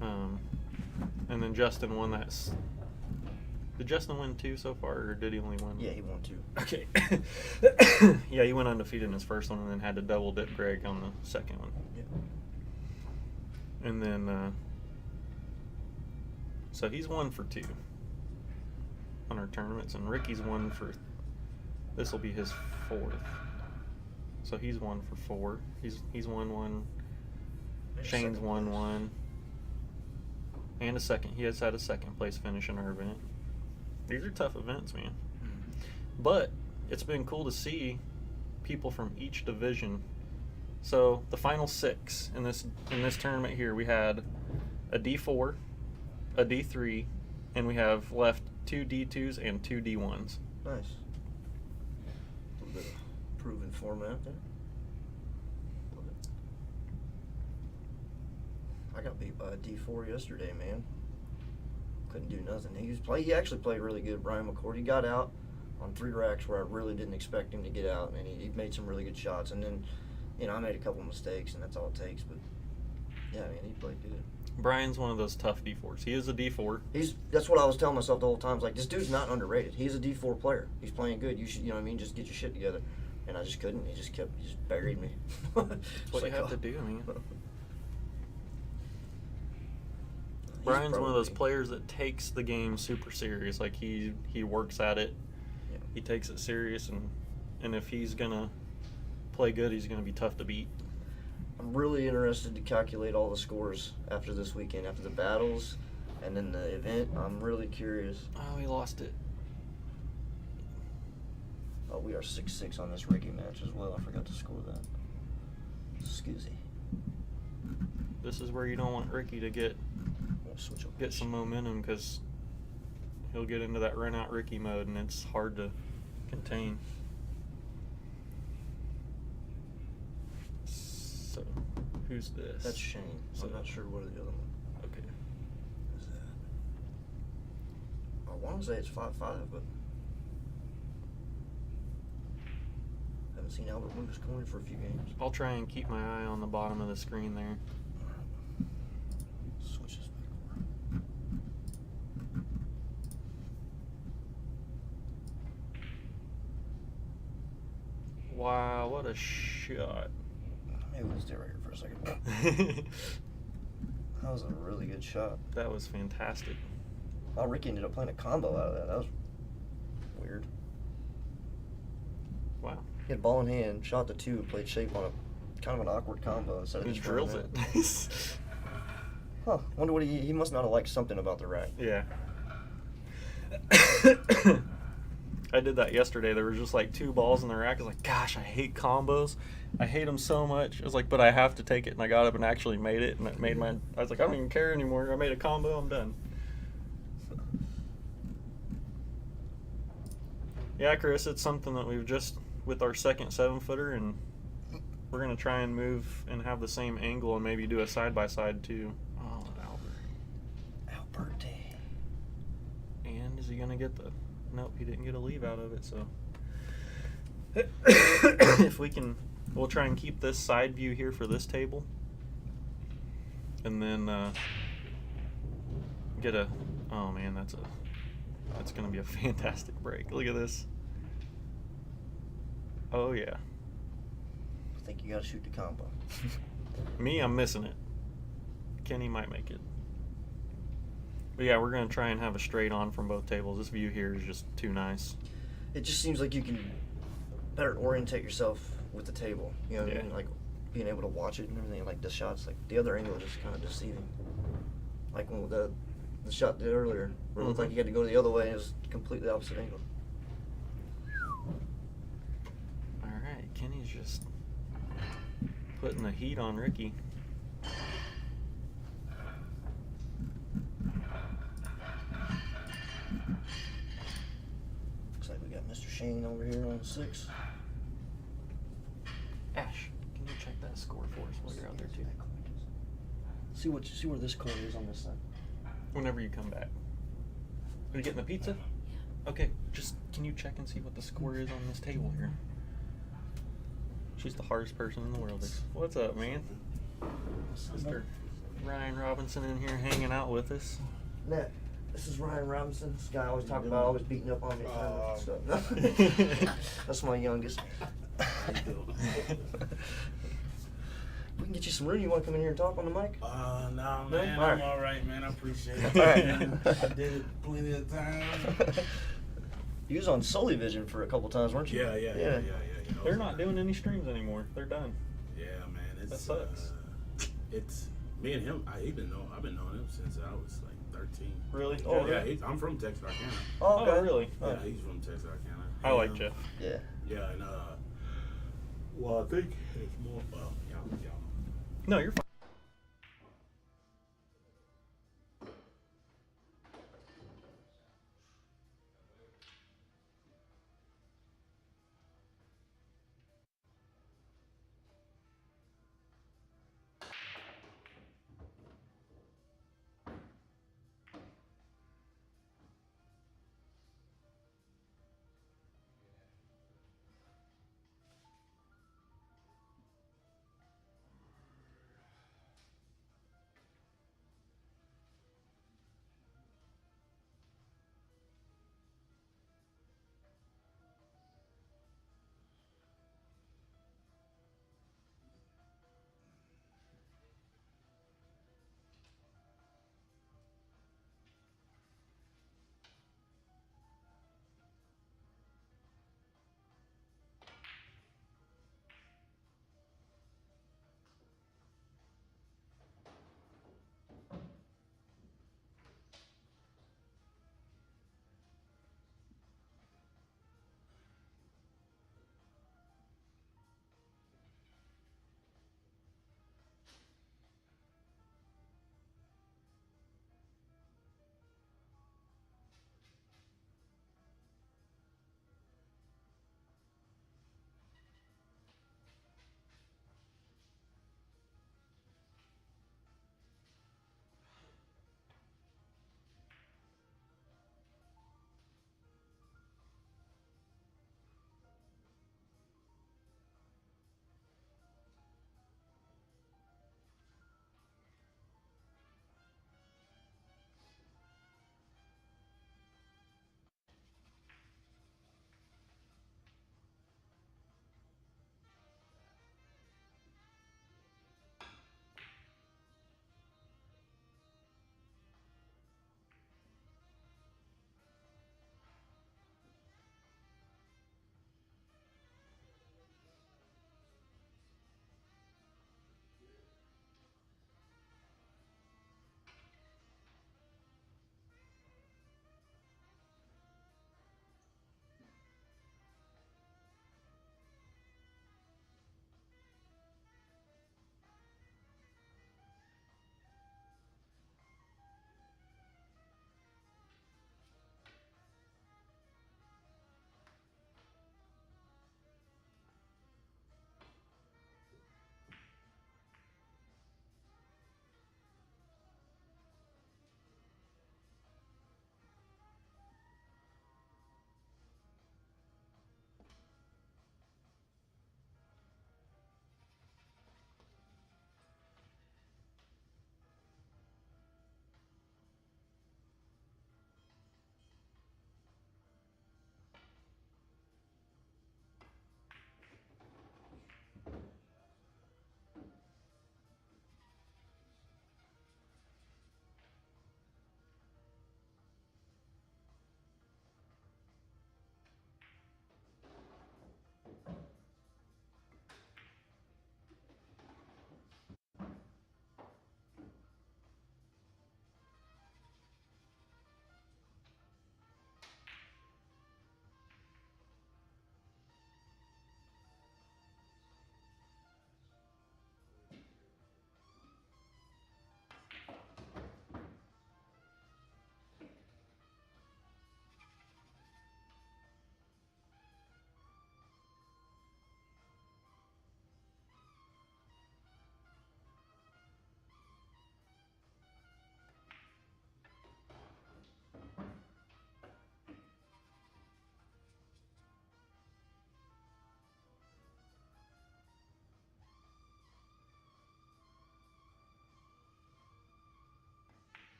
And then Justin won that. Did Justin win 2 so far, or did he only win? Yeah, he won 2. Okay. Yeah, he went undefeated in his first one, and then had to double dip Greg on the second one. Yeah. And then, so he's 1 for 2 on our tournaments, and Ricky's 1 for. This will be his 4th. So he's 1 for 4. He's won 1. Shane's won 1. And a second. He has had a second place finish in our event. These are tough events, man. But it's been cool to see people from each division. So the final 6 in this tournament here, we had a D4, a D3, and we have left 2 D2s and 2 D1s. Nice. A little bit of proven format there. Love it. I got beat by a D4 yesterday, man. Couldn't do nothing. He actually played really good, Brian McCord. He got out on 3 racks where I really didn't expect him to get out, and he made some really good shots. And then, I made a couple mistakes, and that's all it takes. But yeah, man, he played good. Brian's one of those tough D4s. He is a D4. That's what I was telling myself the whole time. It's like, this dude's not underrated. He's a D4 player. He's playing good. You should, just get your shit together. And I just couldn't. He just buried me. That's what you have to do, man. Brian's one of those players that takes the game super serious. Like he works at it. Yeah. He takes it serious, and if he's gonna play good, he's gonna be tough to beat. I'm really interested to calculate all the scores after this weekend, after the battles, and then the event. I'm really curious. Oh, he lost it. Oh, we are 6-6 on this Ricky match as well. I forgot to score that. Excusey. This is where you don't want Ricky to get Switch over. some momentum because he'll get into that run out Ricky mode and it's hard to contain. So, who's this? That's Shane. So I'm not sure what the other one Okay. is. That? I want to say it's 5-5, but haven't seen Albert move his coin for a few games. I'll try and keep my eye on the bottom of the screen there. Switch this back over. Wow, what a shot. Maybe we'll stay right here for a second. That was a really good shot. That was fantastic. Oh, Ricky ended up playing a combo out of that. That was weird. Wow. He had ball in hand, shot the two, played shape on a kind of an awkward combo instead of He just drills running it. in. Huh. Wonder what he must not have liked something about the rack. Yeah. I did that yesterday. There were just like 2 balls in the rack. I was like, gosh, I hate combos. I hate them so much. I was like, but I have to take it. And I got up and actually made it. And it made my. I was like, I don't even care anymore. I made a combo. I'm done. Yeah, Chris, it's something that we've just with our second 7-footer, and we're gonna try and move and have the same angle and maybe do a side by side too. Oh, Albert. And is he gonna get the? Nope, he didn't get a leave out of it. So if we can, we'll try and keep this side view here for this table, and then get a. Oh man, that's gonna be a fantastic break. Look at this. Oh yeah. I think you gotta shoot the combo. Me, I'm missing it. Kenny might make it. But yeah, we're gonna try and have a straight on from both tables. This view here is just too nice. It just seems like you can better orientate yourself with the table. You know what I mean? Like being able to watch it and everything. Like the shots, like the other angle is just kind of deceiving. Like when the shot did earlier, where it looked like you had to go the other way and it was completely opposite angle. All right, Kenny's just putting the heat on Ricky. Looks like we got Mr. Shane over here on 6. Ash, can you check that score for us while you're out there too? See where this coin is on this side. Whenever you come back. Are you getting the pizza? Okay, just can you check and see what the score is on this table here? She's the hardest person in the world. What's up, man? Mr. Ryan Robinson in here hanging out with us. Matt, this is Ryan Robinson. This guy I always talk about, always beating up on me. Stuff. That's my youngest. We can get you some room. You want to come in here and talk on the mic? No, No? man, All right. I'm all right, man. I appreciate it. All right. I did it plenty of times. You was on Sully Vision for a couple times, weren't you? Yeah. You know, They're not doing any streams anymore. They're done. Yeah, man. It's, That sucks. It's me and him. I've been knowing him since I was like 13. Really? Oh, Yeah, I'm from Texarkana. Oh, okay. Oh, really? Yeah, he's from Texarkana. I like Jeff. Yeah. Yeah, and well, I think it's more. Y'all. No, you're fine.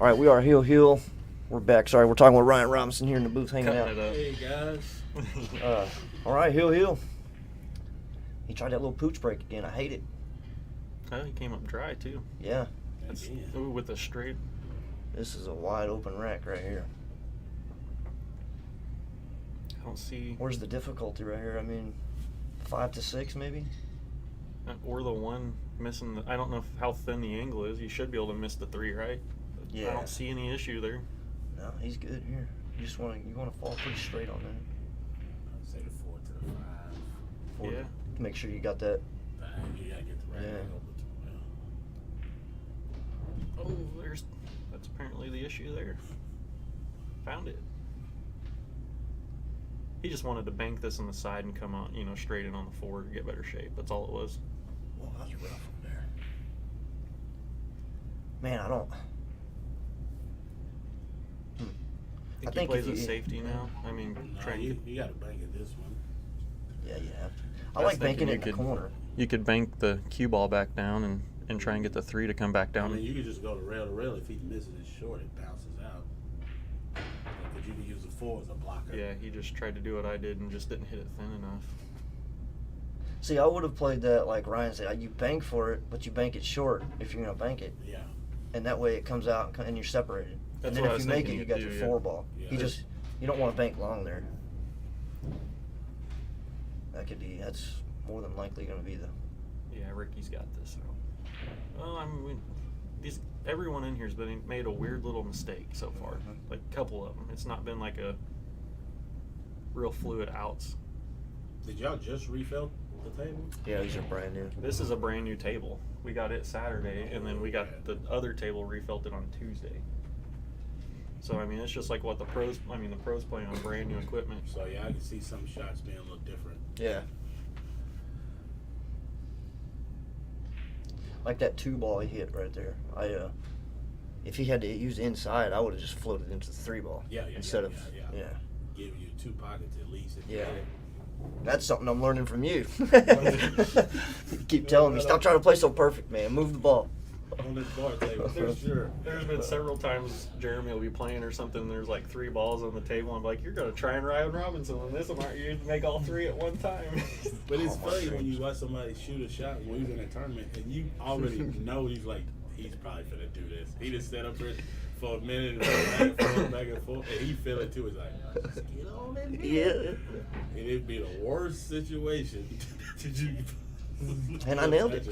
All right, we are Heel. We're back. Sorry, we're talking with Ryan Robinson here in the booth hanging out. Cutting it up. Hey guys. All right, Heel. He tried that little pooch break again. I hate it. Oh, he came up dry too. Yeah, That's, Again. ooh, with the straight. this is a wide open rack right here. I don't see. Where's the difficulty right here? I mean, 5 to 6 maybe? Or the one missing. I don't know how thin the angle is. You should be able to miss the 3, right? Yeah. I don't see any issue there. No, he's good here. You want to fall pretty straight on that. I'd say the 4 to the 5. Forward. Yeah. Make sure you got that. You gotta get the right Yeah. angle. But, Oh, that's apparently the issue there. Found it. He just wanted to bank this on the side and come on, straight in on the 4 to get better shape. That's all it was. Well, that's rough from there. Man, I don't. I think think he plays if a you- safety now. I mean, no, trying to you, get, you gotta bank it this one. Yeah, you have to. I I was like banking thinking it in the corner. you could bank the cue ball back down and try and get the 3 to come back I down. mean, you could just go to rail. If he misses it short, it bounces out. But you can use the 4 as a blocker. Yeah, he just tried to do what I did and just didn't hit it thin enough. See, I would have played that like Ryan said. You bank for it, but you bank it short if you're gonna bank it, Yeah. and that way it comes out and you're separated. That's and then what I if was you make it, thinking you you'd got do, your yeah. 4 ball. Yeah. You don't want to bank long there. That's more than likely gonna be the. Yeah, Ricky's got this. So. Well, I mean, everyone in here's made a weird little mistake so far. Like a couple of them. It's not been like a real fluid outs. Did y'all just refill the table? Yeah, these are brand new. This is a brand new table. We got it Saturday, and then we got the other table refilled it on Tuesday. So I mean, it's just like what the pros. I mean, the pros playing on brand new equipment. So yeah, I can see some shots being a little different. Yeah. Like that 2 ball he hit right there. If he had to use inside, I would have just floated into the 3 ball. Yeah, Instead of yeah. Give you 2 pockets at least. If you Yeah. had it. That's something I'm learning from you. You keep telling me, stop trying to play so perfect, man. Move the ball. On this bar table, for sure. There's been several times Jeremy will be playing or something. And there's like 3 balls on the table. I'm like, you're gonna try and Ryan Robinson on this one, aren't you? Make all 3 at one time. But it's Oh, my funny when goodness. you watch somebody shoot a shot when he's in a tournament and you already know he's probably finna do this. He just sat up there for a minute and back and forth, and he feel it too. It's like, let's get on in here. Yeah. And it'd be the worst situation. Did you? And I nailed it.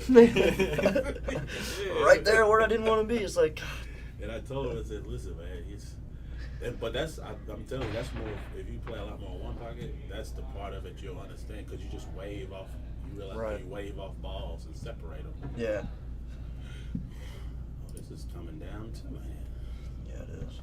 Right there where I didn't want to be. It's like, And I told him, I said, listen, man, but I'm telling you, that's more, if you play a lot more one pocket, that's the part of it you'll understand, because you just wave off, you realize Right. you wave off balls and separate them. yeah. Oh, this is coming down to man. Yeah, it is.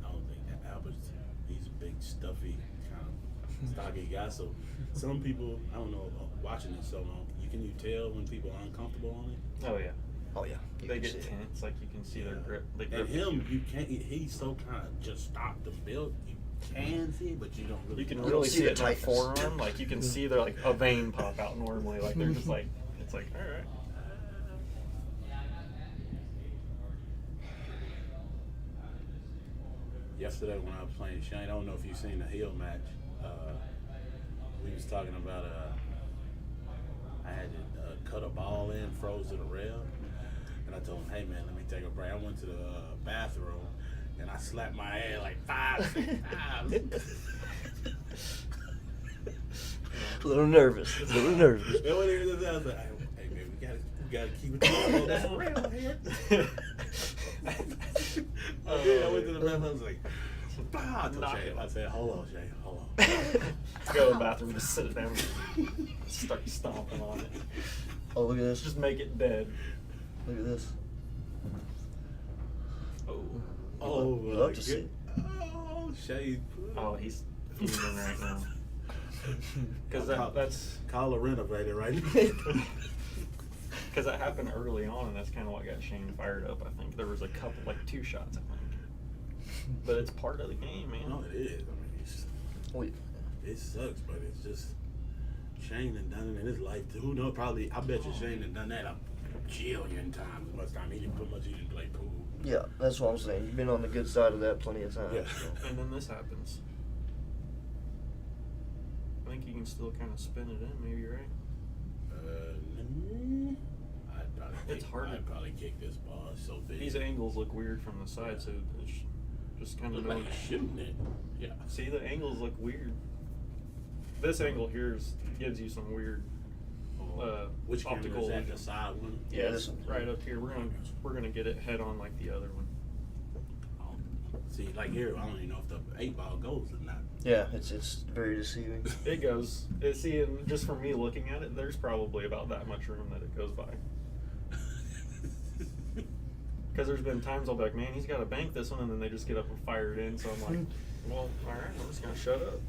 I don't think that Albert's, he's a big, stuffy, kind of stocky guy, so some people, I don't know, watching it so long, can you tell when people are uncomfortable on it? Oh yeah. Oh, yeah. You They can get see it. tense, like you can see their grip. They grip And him, you can't, he's so kind of just stopped the build. You can see it, but you don't really. You can You really don't see see the it in their tightness. forearm. Like you can see they're like a vein pop out normally. Like they're just like, it's like, all right. Yesterday when I was playing Shane, I don't know if you've seen the heel match. We was talking about I had to cut a ball in, froze to the rail, and I told him, "Hey man, let me take a break." I went to the bathroom and I slapped my head like 5, 6 times. A little nervous. And when he was there, I was like, "Hey man, we gotta keep it together. That's real here." I went to the bathroom. I was like, "Bah!" I told Knock Shay, it. I said, "Hold on, Shay, hold on." Go to the bathroom, just sit it down, start stomping on it. Oh, look at this. Just make it dead. Look at this. Oh, Oh, Love to see it. Oh, Shay. oh, he's fuming right now. Because that's Call a renovator right now. because that happened early on, and that's kind of what got Shane fired up. I think there was a couple, like 2 shots, I think. But it's part of the game, man. No, it is. I mean, Wait. it sucks, but it's just Shane done done it in his life. Who knows? Probably, I bet you Shane done that a jillion times. As much time he didn't put much. He didn't play pool. Yeah, that's what I'm saying. You've been on the good side of that plenty of times. Yeah. So. And then this happens. I think you can still kind of spin it in. Maybe you're right. I'd probably kick this ball. It's so big. These angles look weird from the side, so it's just kind of Look like he's shooting it. Yeah. See, the angles look weird. This angle here gives you some weird Which camera optical is that? illusion. The side one? Yeah, this one. Right up here. We're gonna get it head on like the other one. See, like here, I don't even know if the 8-ball goes or not. Yeah, it's very deceiving. It goes. See, and just from me looking at it, there's probably about that much room that it goes by. Because there's been times I'll be like, man, he's got to bank this one, and then they just get up and fire it in. So I'm like, well, all right, I'm just gonna shut up.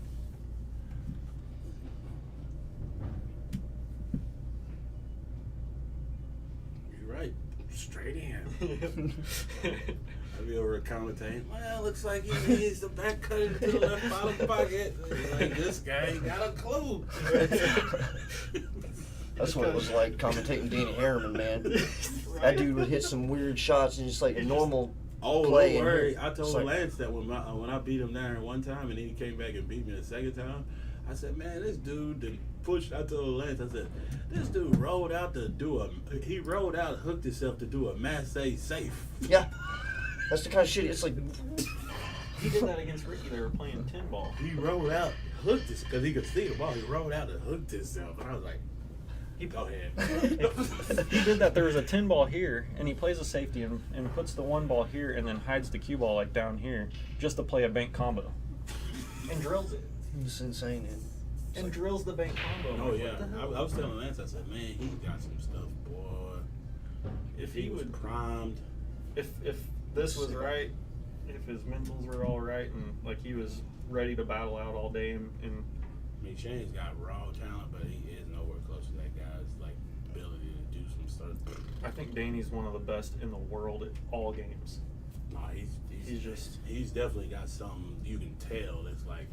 You're right. Straight in. I'll be over commentating. Well, looks like he needs the back cut into the left bottom pocket. Like, this guy ain't got a clue. That's what it was like commentating Danny Harriman, man. That dude would hit some weird shots and just like a normal play. Don't worry. And I told like, Lance that when I beat him there one time and then he came back and beat me the second time, I said, man, this dude done pushed. I told Lance, I said, this dude rolled out, hooked himself to do a Massey safe. yeah, that's the kind of shit. It's like He did that against Ricky. They were playing 10 ball. He rolled out, hooked his, because he could see the ball. He rolled out and hooked himself. And I was like, go ahead. He did that. There was a 10 ball here, and he plays a safety and puts the 1 ball here and then hides the cue ball like down here just to play a bank combo. And drills it. it's insane, dude. And drills the bank combo. Oh Like, yeah, what the hell? I was telling Lance, I said, man, he got some stuff, boy. If He he was would, primed. if this was right, if his mentals were all right, and like he was ready to battle out all day, and I mean, Shane's got raw talent, but he is nowhere close to that guy's like ability to do some stuff. I think Danny's one of the best in the world at all games. No, he's definitely got something you can tell. It's like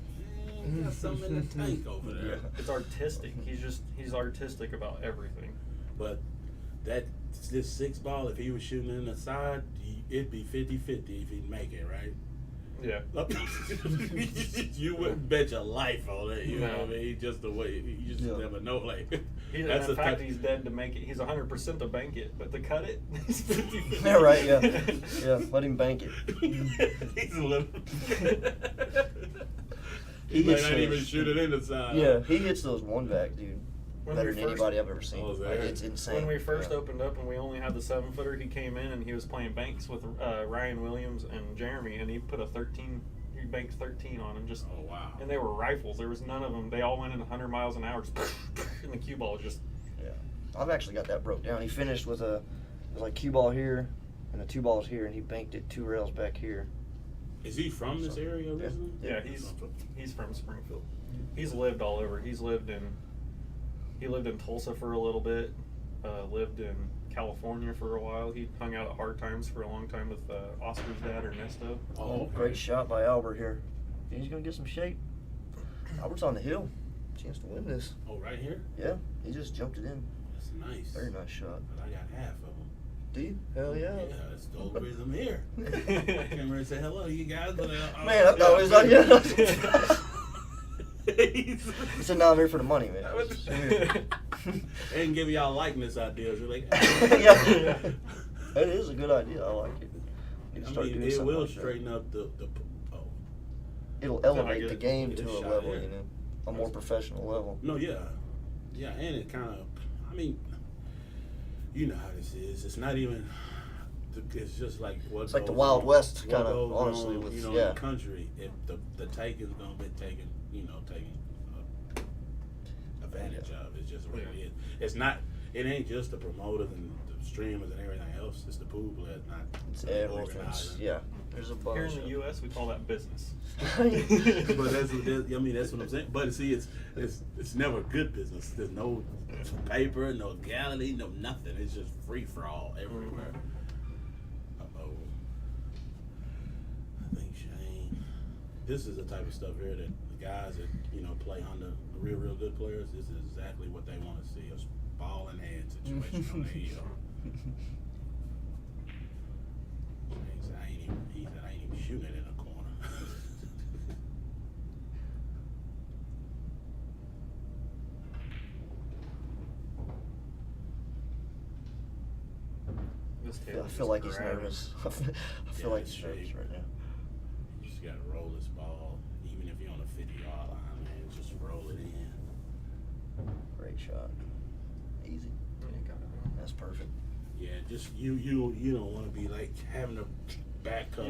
he got something in the tank over there. Yeah. It's artistic. He's artistic about everything. But this 6 ball, if he was shooting in the side, it'd be 50-50 if he'd make it, right? Yeah. You wouldn't bet your life on it. You know what I No. mean? Just the way you just never know. Like In that's the fact, type. he's dead to make it. He's 100% to bank it, but to cut it, he's 50. Yeah, right. Yeah, yeah. Let him bank it. He's a little. He might hits not those- even shoot it in the side. Yeah, he hits those one back, dude. When Better we than first- anybody I've ever seen. Oh, is that Like, right? it's insane. When we first Yeah. opened up and we only had the 7-footer, he came in and he was playing banks with Ryan Williams and Jeremy, and he put a 13. He banked 13 on him, just. Oh wow. And they were rifles. There was none of them. They all went in 100 miles an hour, just and the cue ball was just. Yeah, I've actually got that broke down. He finished with it was like cue ball here, and the 2 balls here, and he banked it 2 rails back here. Is he from this area originally? Yeah, he's from Springfield. He's lived all over. He lived in Tulsa for a little bit. Lived in California for a while. He hung out at Hard Times for a long time with Oscar's dad, Ernesto. Oh, okay. Great shot by Albert here. He's gonna get some shape. Albert's on the hill. Chance to win this. Oh, right here. Yeah, he just jumped it in. That's nice. Very nice shot. But I got half of them. Do you? Hell yeah. Yeah, that's the only reason I'm here. I came here and say hello, you guys. But Man, I thought it was on you. He said, "No, I'm here for the money, man." And give y'all likeness ideas. You're like, Yeah, that is a good idea. I like it. Need to I start mean, doing it something will like that. straining up the. Oh It'll I elevate get the it. game Get to a a shot, level, yeah. you know, a more professional level. no, yeah, and it kind of. I mean, you know how this is. It's not even. It's just like what. It's like the goes Wild on- West, what kinda, goes honestly, on, with- you know, yeah. in the country. If the taking's gonna be taken, advantage of. It's just what it is. It's not. It ain't just the promoters and the streamers and everything else. It's the pool players, not It's the everything. organizers. Yeah, there's a bunch. Here in the U.S., we call that business. But that's what I'm saying. But see, it's never good business. There's no paper, no legality, no nothing. It's just free for all everywhere. Uh-oh. I think Shane. this is the type of stuff here that the guys that play under the real good players. This is exactly what they want to see: a ball in hand situation on the hill. He said, I ain't even shooting it in the corner. I feel like he's nervous. I feel like he's nervous right now. You just gotta roll this ball, even if you're on a 50-yard line, man. Just roll it in. Great shot. Easy. That's perfect. Yeah, just you don't want to be like having a back cut.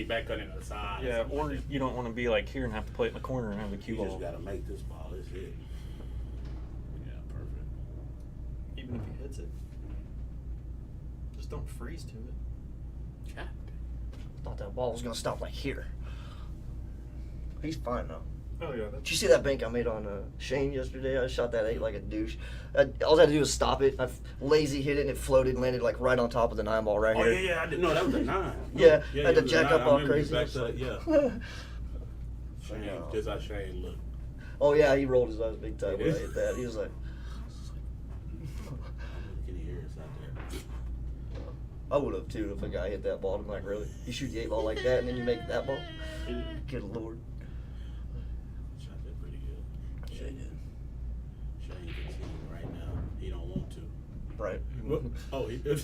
Back cut in the side. Yeah, something or like that. you don't want to be like here and have to play it in the corner and have the cue You ball. just gotta make this ball. That's it. Yeah, perfect. Even if he hits it, just don't freeze to it. Yeah. Thought that ball was gonna stop like here. He's fine now. Oh yeah, Did you see that bank I made on Shane yesterday? I shot that 8 like a douche. All I had to do was stop it. I lazy hit it and it floated and landed like right on top of the 9 ball right Oh here. yeah, I didn't know that was a 9. Yeah, I had to it was a jack 9. up I all remember crazy. you back to, yeah. Shane, No. just how Shane looked. Oh yeah, he rolled his eyes big time when I hit that. He was like, Can you hear us out there? I would have too if a guy hit that ball. I'm like, really? You shoot the 8 ball like that and then you make that ball? Good lord. Shot that pretty good. Shane did. Shane can see right now. He don't want to. Right. Oh, he did.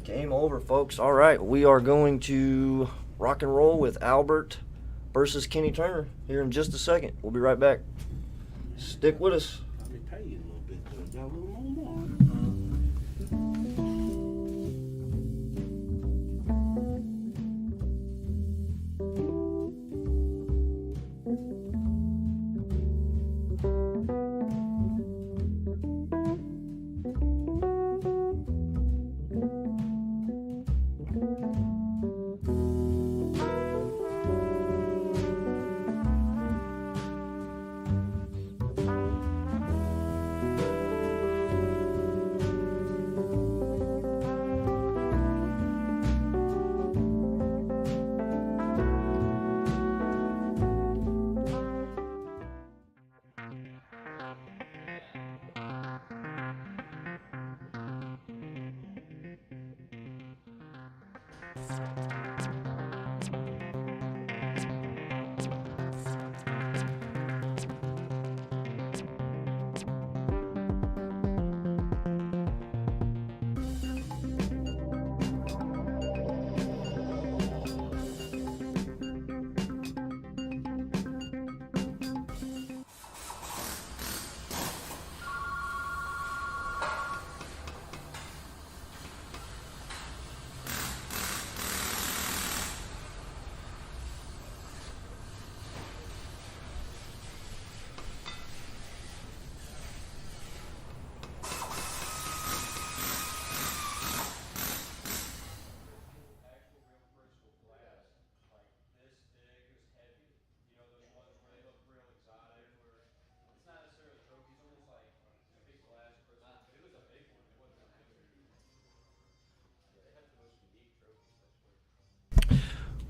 Game over, folks. All right, we are going to rock and roll with Albert versus Kenny Turner here in just a second. We'll be right back. Stick with us. Let me pay you a little bit. Got a little more.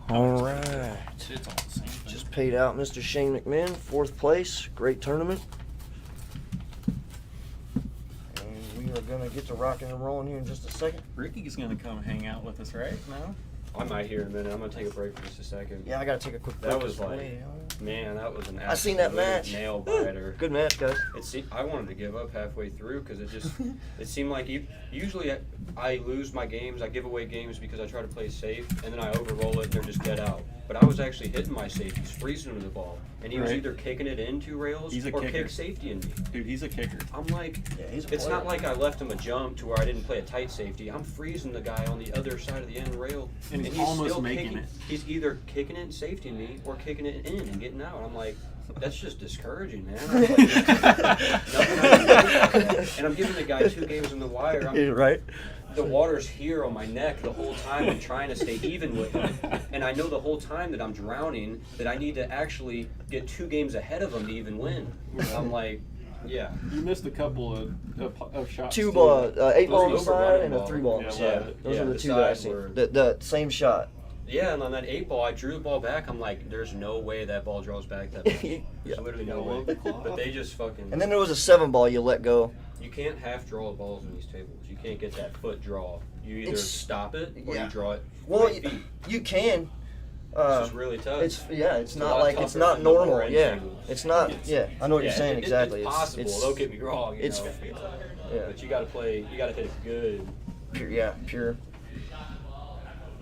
All right. It's all the same thing. Just paid out Mr. Shane McMinn, 4th place. Great tournament. And we are going to get to rocking and rolling here in just a second. Ricky's gonna come hang out with us, right? No? I might here in a minute. I'm gonna take a break for just a second. Yeah, I got to take a quick break. That was like, Well, man, that was an I seen that absolute match. nail biter. Good match, guys. I wanted to give up halfway through because it seemed like usually I lose my games. I give away games because I try to play safe, and then I overroll it and they're just dead out. But I was actually hitting my safeties, freezing to the ball, and he was Right. either kicking it into rails He's a or kicker. kick safety in me. Dude, he's a kicker. I'm like, Yeah, he's a it's player. not like I left him a jump to where I didn't play a tight safety. I'm freezing the guy on the other side of the end rail, And he's almost still making kicking it. He's either kicking it and safetying me or kicking it in and getting out. I'm like, that's just discouraging, man. I was like, nothing I can do about that. And I'm giving the guy 2 games on the wire. Right? The water's here on my neck the whole time. I'm trying to stay even with him. And I know the whole time that I'm drowning that I need to actually get 2 games ahead of him to even win. I'm like, yeah. You missed a couple of shots. 2 too. ball, 8 ball on the Those side overrunning and a ball. 3 ball on Yeah, the well, side. Those yeah, are the the 2 that I sides seen. were- The same shot. Yeah, and on that 8 ball, I drew the ball back. I'm like, there's no way that ball draws back that much. There's Yeah. literally no way. But they just fucking. And then there was a 7 ball you let go. You can't half draw the balls in these tables. You can't get that foot draw. You either It's- stop it or yeah. you draw it. Well, 5 feet. you can. This is really tough. It's It's a not lot like it's tougher not than the normal. lower end Yeah, tables. it's not. It's- I know what you're Yeah, saying exactly. It's possible. Don't get me wrong. You it's- know, Yeah, but you got to play. You got to hit it good. pure. Yeah, pure.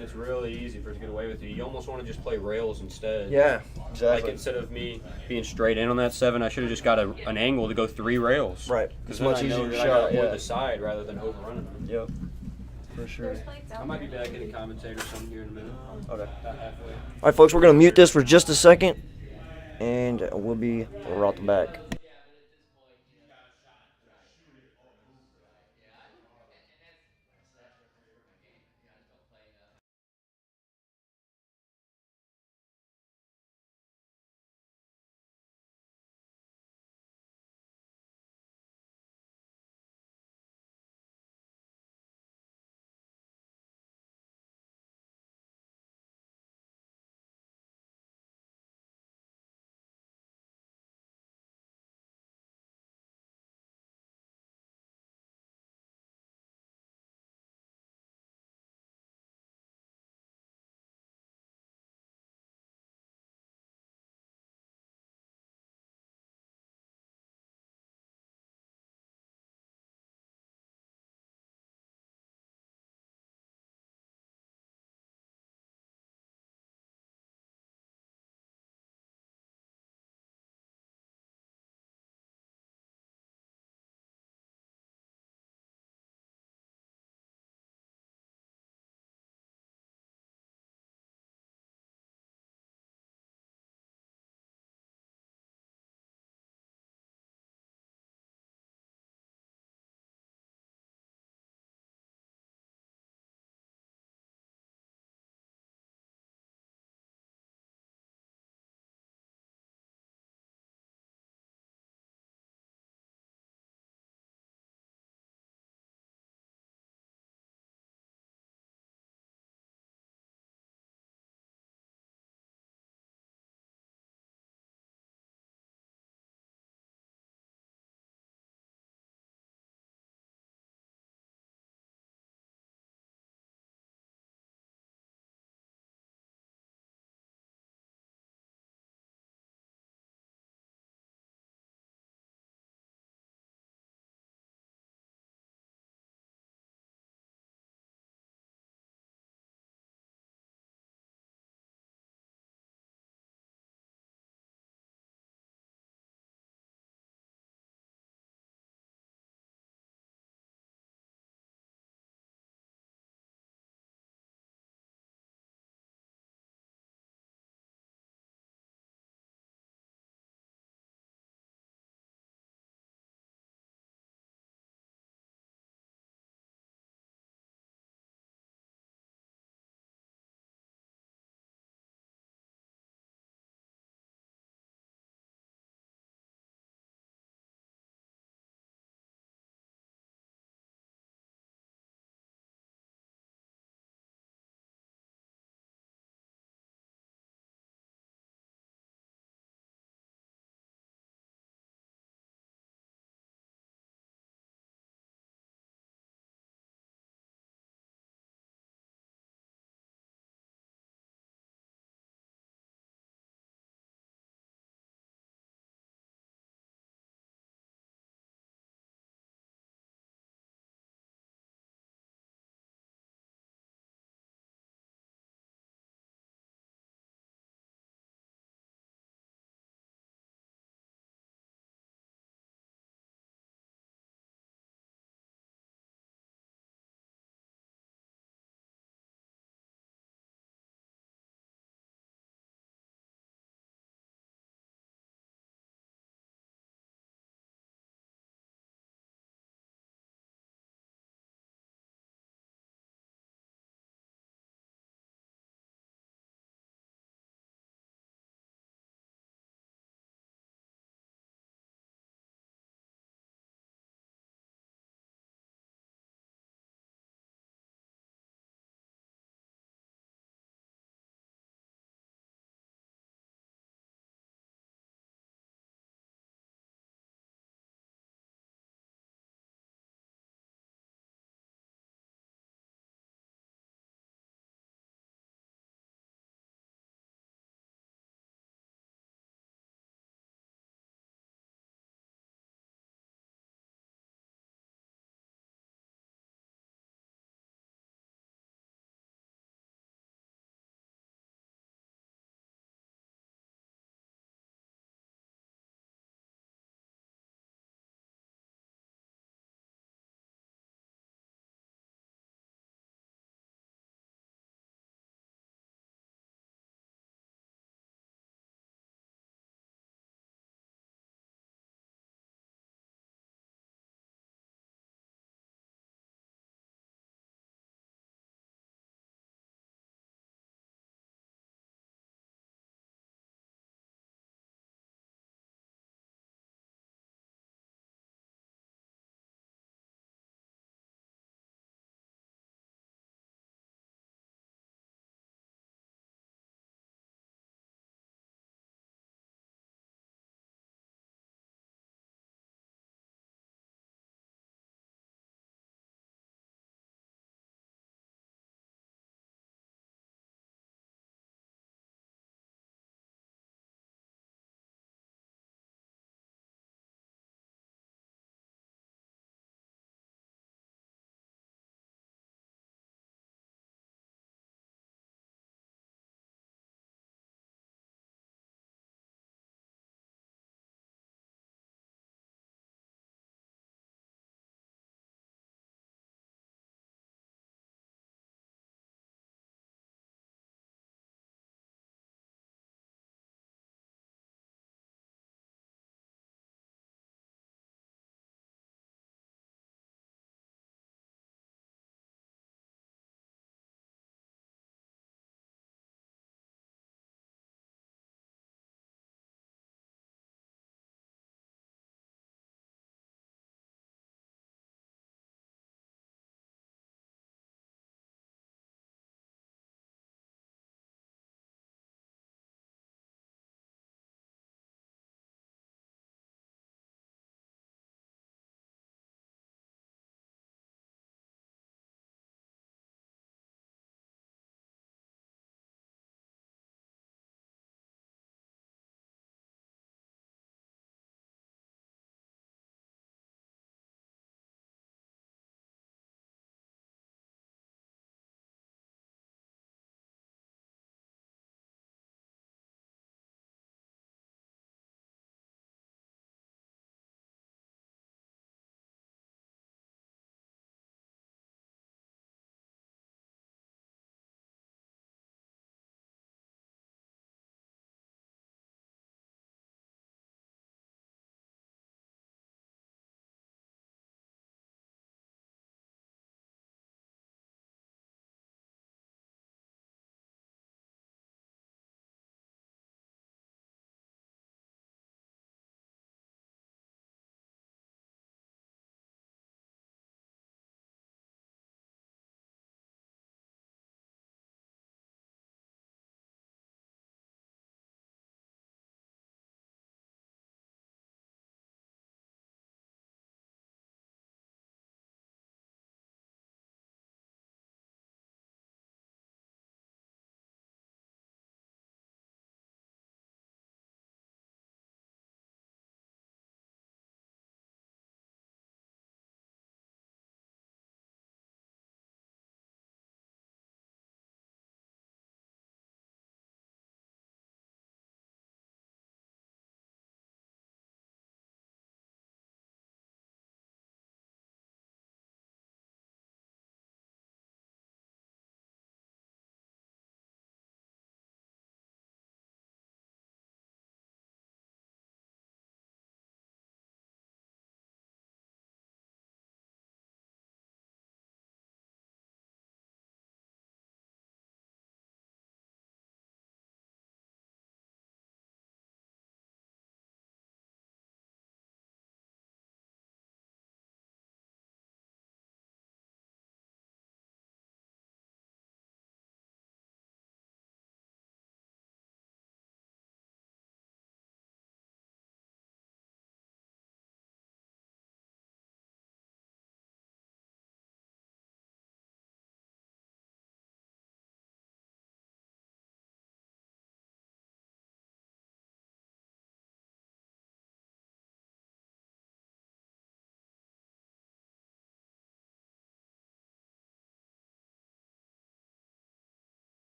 It's really easy for it to get away with you. You almost want to just play rails instead. Yeah, Like exactly. instead of me being straight in on that 7, I should have just got an angle to go 3 rails. Right. Because It's then much I know easier to that I got shot. to avoid Yeah. the side rather than overrunning them. Yep. For sure. I might be back in the commentator some here in a minute. Okay. About halfway. All right, folks, we're gonna mute this for just a second, and we'll be right back.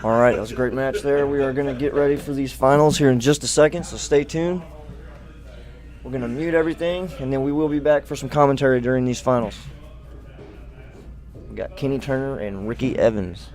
All right, that was a great match there. We are going to get ready for these finals here in just a second, so stay tuned. We're going to mute everything, and then we will be back for some commentary during these finals. We got Kenny Turner and Ricky Evans.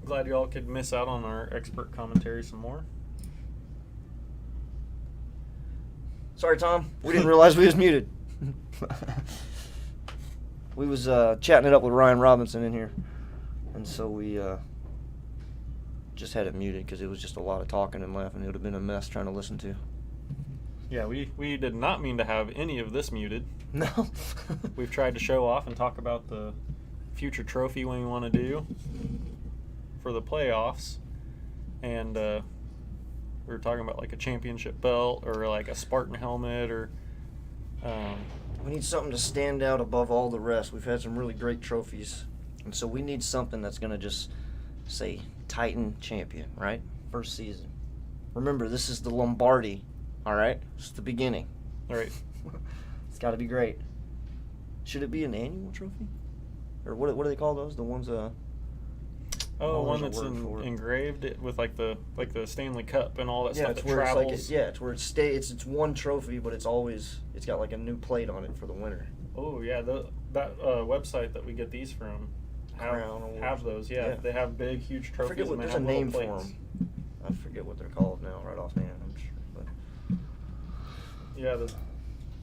Glad y'all could miss out on our expert commentary some more. Sorry, Tom. We didn't realize we was muted. We was chatting it up with Ryan Robinson in here, and so we just had it muted because it was just a lot of talking and laughing. It would have been a mess trying to listen to. Yeah, we did not mean to have any of this muted. No. We've tried to show off and talk about the future trophy we want to do for the playoffs, and we were talking about like a championship belt or like a Spartan helmet or We need something to stand out above all the rest. We've had some really great trophies, and so we need something that's going to just say Titan champion, right? First season. Remember, this is the Lombardi, all right? It's the beginning. all right. It's got to be great. Should it be an annual trophy? Or what do they call those? The ones Oh, one there's a that's word for it. engraved it with like the Stanley Cup and all that yeah, stuff it's that where travels. it's like it's where it's one trophy, but it's got like a new plate on it for the winner. Oh yeah, that website that we get these from Crown Awards. have those. Yeah, Yeah. they have big, huge I trophies. forget what and they there's a have little name for plates. them. I forget what they're called now, right offhand. I'm sure, but Yeah,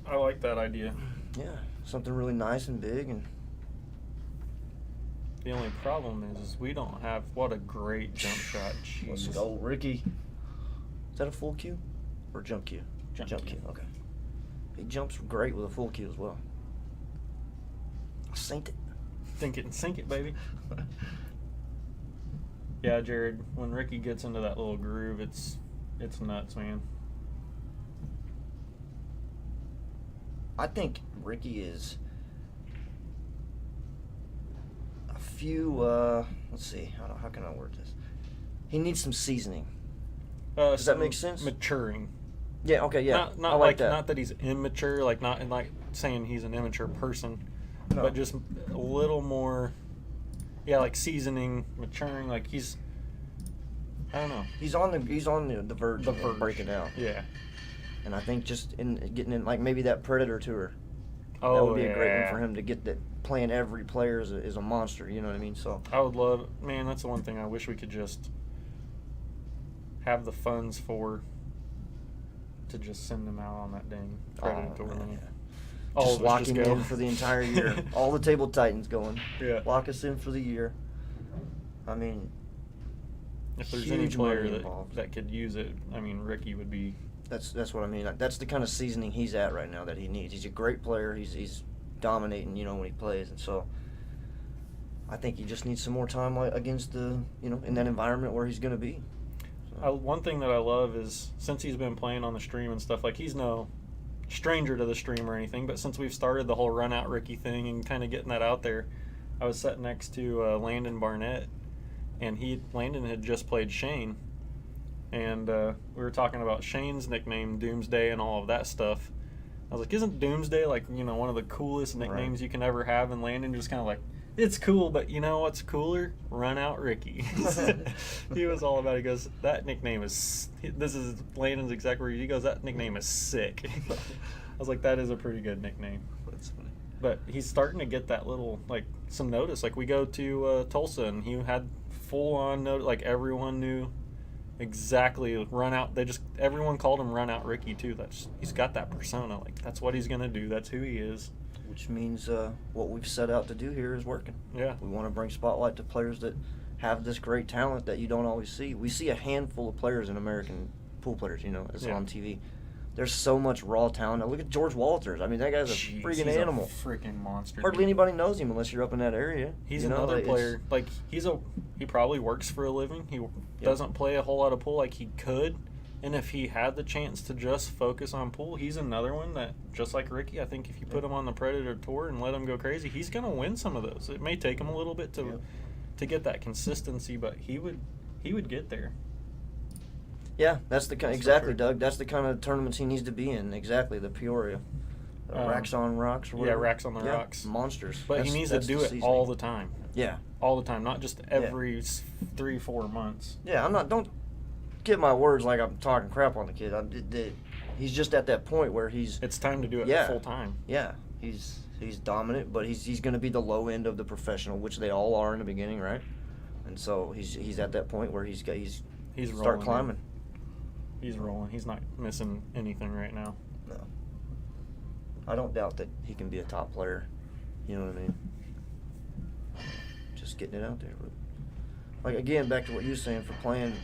I like that idea. yeah, something really nice and big and. The only problem is we don't have what a great jump shot. Let's Jeez. go, Ricky. Is that a full cue or jump cue? Jump cue. Okay. He jumps great with a full cue as well. Saint it. Think it and sink it, baby. Yeah, Jared. When Ricky gets into that little groove, it's nuts, man. I think Ricky is a few. Let's see. How can I word this? He needs some seasoning. Does that some make sense? Maturing. Yeah. Okay. Yeah. Not I like that. Not that he's immature, like saying he's an immature person, No. but just a little more. Yeah, like seasoning, maturing. Like he's. I don't know. He's on the verge The of verge. breaking out, Yeah. and I think just in getting in like maybe that Predator tour. Oh, that would be a great one yeah. for him to get that. Playing every player is a monster. You know what I mean? So. I would love, man. That's the one thing I wish we could just have the funds for. To just send them out on that dang Predator tour. man, yeah. All Just of us lock just him go. in for the entire year. All the Table Titans going. Yeah. Lock us in for the year. I mean, If there's any huge player money that involved. that could use it, I mean, Ricky would be. that's what I mean. That's the kind of seasoning he's at right now that he needs. He's a great player. He's dominating, when he plays, and so I think he just needs some more time against in that environment where he's going to be. So. One thing that I love is since he's been playing on the stream and stuff, like he's no stranger to the stream or anything, but since we've started the whole run out Ricky thing and kind of getting that out there, I was sitting next to Landon Barnett, and Landon had just played Shane, and we were talking about Shane's nickname Doomsday and all of that stuff. I was like, isn't Doomsday like one of the coolest nicknames you can ever have? And Landon just kind of like, it's cool, but you know what's cooler? Run out Ricky. He was all about it. He goes, that nickname is, this is Landon's exact word. He goes, that nickname is sick. I was like, that is a pretty good nickname. That's funny. But he's starting to get that little, some notice. Like, we go to Tulsa, and he had full-on notice. Like, everyone knew exactly run out. Everyone called him Run Out Ricky, too. He's got that persona. Like, that's what he's going to do. That's who he is. Which means what we've set out to do here is working. Yeah. We want to bring spotlight to players that have this great talent that you don't always see. We see a handful of players in American pool players, it's Yeah. on TV. There's so much raw talent. Now look at George Walters. I mean, that guy's a Jeez, freaking he's animal. a freaking monster. Hardly dude. anybody knows him unless you're up in that area. He's You know, another like, player. Like, he probably works for a living. He doesn't play a whole lot of pool like he could. And if he had the chance to just focus on pool, he's another one that, just like Ricky, I think if you put him on the Predator Tour and let him go crazy, he's going to win some of those. It may take him a little bit to get that consistency, but he would get there. Yeah, that's the kind. That's for Exactly, sure. Doug. That's the kind of tournaments he needs to be in. Exactly, the Peoria. Racks on Rocks or Yeah, whatever. Racks on the Rocks. Monsters. But he needs to do it all the time. Yeah. All the time, not just every 3-4 months. Yeah, don't get my words like I'm talking crap on the kid. He's just at that point where It's time to do it Yeah. full time. yeah, he's dominant, but he's going to be the low end of the professional, which they all are in the beginning, right? and so he's at that point where he's He's start rolling, climbing. man. He's rolling. He's not missing anything right now. No, I don't doubt that he can be a top player. You know what I mean? Just getting it out there. But like again, back to what you were saying for playing.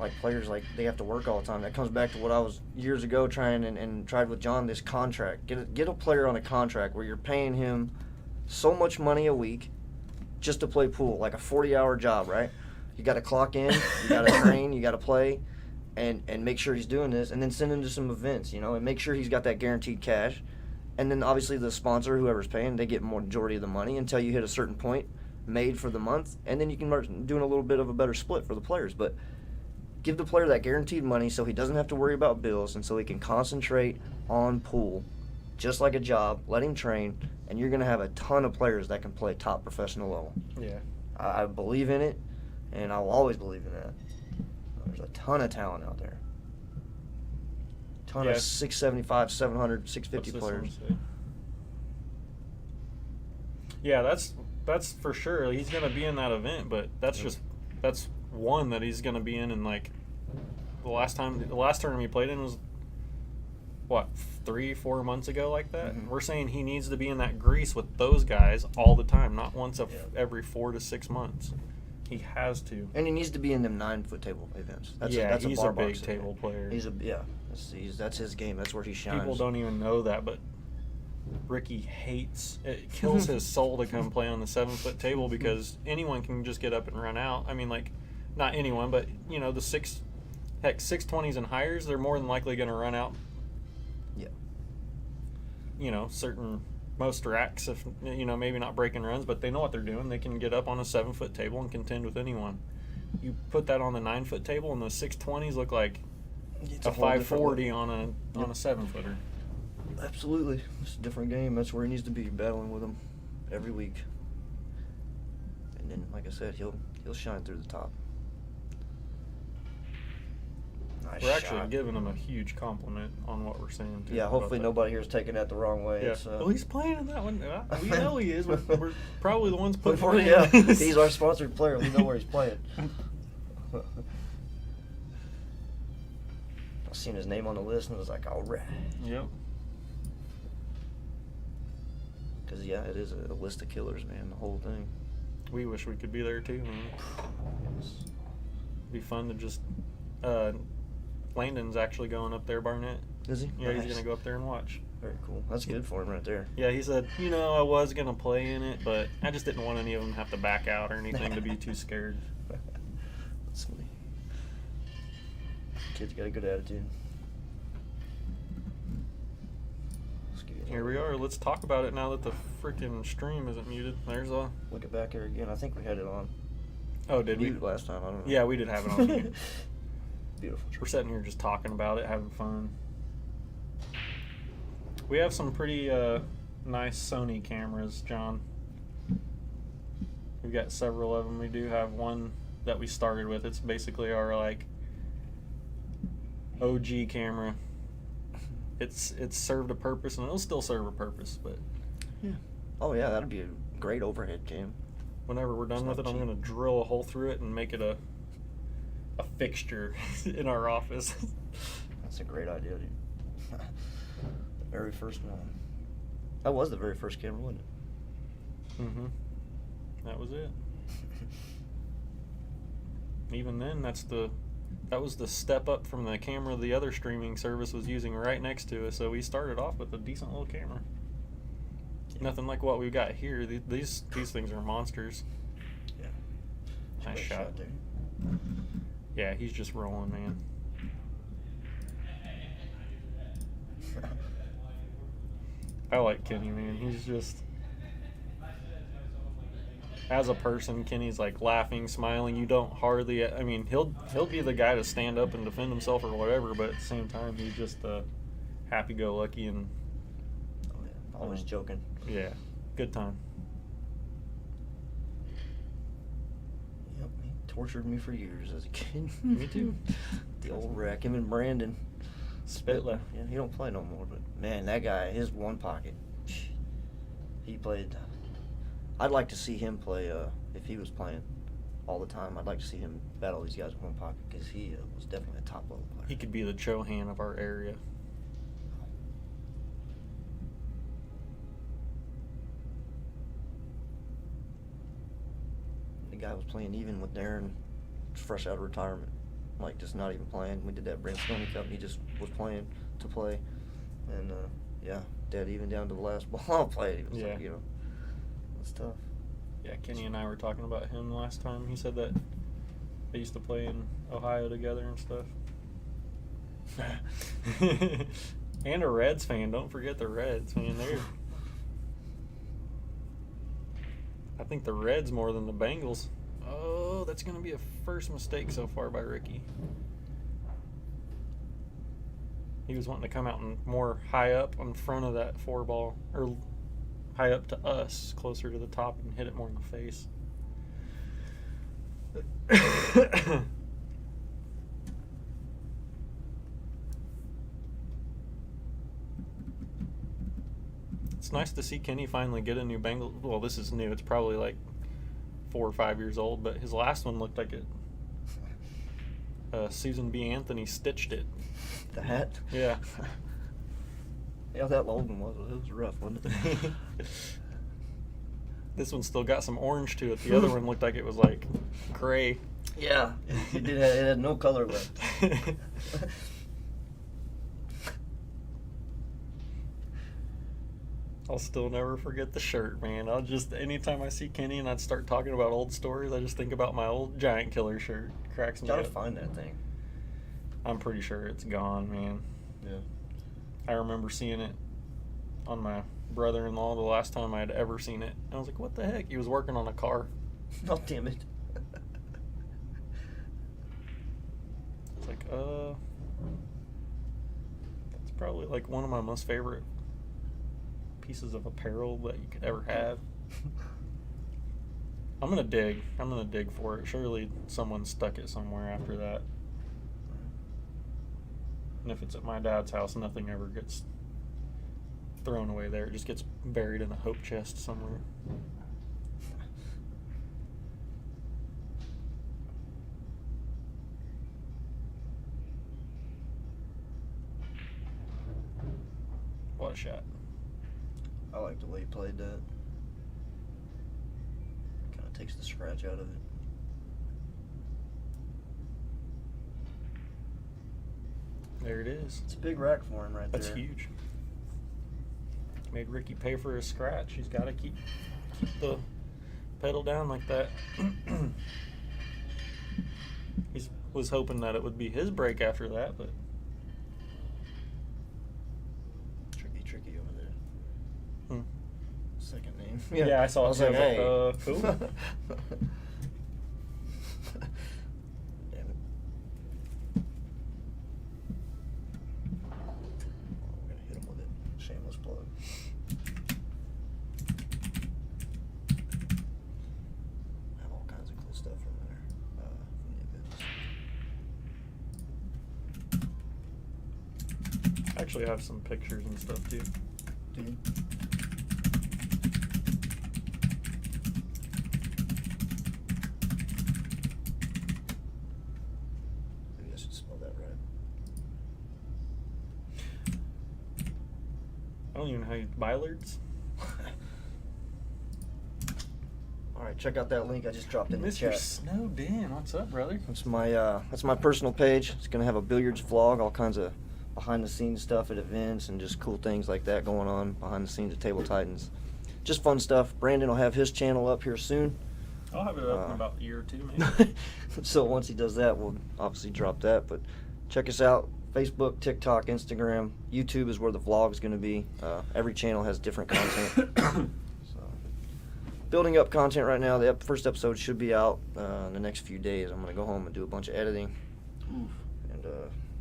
Like players, like they have to work all the time. That comes back to what I was years ago trying and tried with John. This contract, get a player on a contract where you're paying him so much money a week just to play pool, like a 40-hour job, right? You got to clock in, you got to train, you got to play, and make sure he's doing this, and then send him to some events, you know, and make sure he's got that guaranteed cash, and then obviously the sponsor, whoever's paying, they get majority of the money until you hit a certain point made for the month, and then you can start doing a little bit of a better split for the players, but. Give the player that guaranteed money so he doesn't have to worry about bills and so he can concentrate on pool, just like a job. Let him train, and you're going to have a ton of players that can play top professional level. Yeah. I believe in it, and I will always believe in that. There's a ton of talent out there. Ton of 675, 700, 650 What's this players. one say? Yeah, that's for sure. He's going to be in that event, but that's one that he's going to be in like the last tournament he played in was what 3-4 months ago, like that. Mhm. We're saying he needs to be in that grease with those guys all the time, not once every 4 to 6 months. He has to. And he needs to be in them 9-foot table events. That's He's a bar a big box table event. player. That's his game. That's where he shines. People don't even know that, but Ricky it kills his soul to come play on the 7-foot table because anyone can just get up and run out. I mean, like, not anyone, but you know, the 620s and higher, they're more than likely going to run out. Yeah. You know, most racks, if you know, maybe not breaking runs, but they know what they're doing. They can get up on a 7-foot table and contend with anyone. You put that on the 9-foot table, and the 620s look like It's a whole different 540 level. on a 7-footer. Absolutely. It's a different game. That's where he needs to be, battling with them every week. And then, like I said, he'll shine through the top. Nice We're actually shot. giving him a huge compliment on what we're saying, too. Yeah, hopefully about that. nobody here is taking that the wrong way. Yeah. It's, Well, he's playing in that one. We know he is. We're probably the ones putting him in. yeah, he's our sponsored player. We know where he's playing. I seen his name on the list and I was like, all right. Yep. Because, yeah, it is a list of killers, man, the whole thing. We wish we could be there, too, man. Yes. Be fun to just... Landon's actually going up there, Barnett. Is he? Yeah, he's Nice. going to go up there and watch. Very cool. That's good for him right there. Yeah, he said, you know, I was going to play in it, but I just didn't want any of them to have to back out or anything to be too scared. That's funny. Kid's got a good attitude. Here we are. Let's talk about it now that the freaking stream isn't muted. There's a... Look it back here again. I think we had it on Oh, did we? mute last time. I don't know. Yeah, we did have it on mute. Beautiful. We're sitting here just talking about it, having fun. We have some pretty nice Sony cameras, John. We've got several of them. We do have one that we started with. It's basically our like OG camera. It's served a purpose, and it'll still serve a purpose. But Yeah. Oh yeah, that'd be a great overhead cam. whenever we're done It's with it, not I'm cheap. gonna drill a hole through it and make it a fixture in our office. That's a great idea, dude. The very first one. That was the very first camera, wasn't it? Mm-hmm. That was it. Even then, that was the step up from the camera the other streaming service was using right next to us. So we started off with a decent little camera. Nothing like what we've got here. These things are monsters. Yeah. Nice Great shot. there. Yeah, he's just rolling, man. I like Kenny, man. He's just, as a person, Kenny's like laughing, smiling. You don't hardly, I mean, he'll be the guy to stand up and defend himself or whatever, but at the same time, he's just happy-go-lucky and Oh, yeah. Always joking. yeah, good time. Yep, he tortured me for years as a kid. Me too. The old wreck. Him and Brandon. Spitler. Yeah, he don't play no more, but man, that guy, his one pocket, he played. I'd like to see him play if he was playing. all the time. I'd like to see him battle these guys in one pocket because he was definitely a top level player. He could be the Chohan of our area. The guy was playing even with Darren, fresh out of retirement, like just not even playing. We did that Brandstone Cup, and he just was playing to play, and yeah, dead even down to the last ball played. He was Yeah. like, you know, it's tough. Yeah, Kenny and I were talking about him last time. He said that they used to play in Ohio together and stuff. And a Reds fan. Don't forget the Reds, man. I think the Reds more than the Bengals. Oh, that's going to be a first mistake so far by Ricky. He was wanting to come out and more high up in front of that 4-ball, or high up to us, closer to the top, and hit it more in the face. It's nice to see Kenny finally get a new Bengal. Well, this is new. It's probably like 4 or 5 years old, but his last one looked like it. Susan B. Anthony stitched it. The hat? Yeah. Yeah, that old one was. It was rough, wasn't it? This one still got some orange to it. The other one looked like it was like gray. Yeah, it had no color left. I'll still never forget the shirt, man. Anytime I see Kenny and I'd start talking about old stories, I just think about my old Giant Killer shirt. Cracks me Gotta up. find that thing. I'm pretty sure it's gone, man. Yeah. I remember seeing it on my brother-in-law the last time I had ever seen it. I was like, what the heck? He was working on a car. Oh, damn it. It's like, that's probably like one of my most favorite pieces of apparel that you could ever have. I'm gonna dig for it. Surely someone stuck it somewhere after that. And if it's at my dad's house, nothing ever gets thrown away there. It just gets buried in a hope chest somewhere. What a shot. I like the way he played that. Kind of takes the scratch out of it. There it is. It's a big rack for him right That's there. huge. Made Ricky pay for his scratch. He's got to keep the pedal down like that. He was hoping that it would be his break after that, but Tricky over there. Hmm. Second name. Yeah, I saw it was too. like, I hey. was like, who? Damn it. We're gonna hit him with it. Shameless plug. I have all kinds of cool stuff from there. From the events. Actually, I have some pictures and stuff too. Do you? Maybe I should spell that right. I don't even know how you Bylards. All right, check out that link I just dropped in the Mr. chat. Snowden, what's up, brother? That's my personal page. It's gonna have a billiards vlog, all kinds of behind the scenes stuff at events and just cool things like that going on behind the scenes at Table Titans. Just fun stuff. Brandon will have his channel up here soon. I'll have it up in about a year or two, maybe. So once he does that, we'll obviously drop that. But check us out: Facebook, TikTok, Instagram, YouTube is where the vlog is going to be. Every channel has different content. So building up content right now. The first episode should be out in the next few days. I'm going to go home and do a bunch of editing, and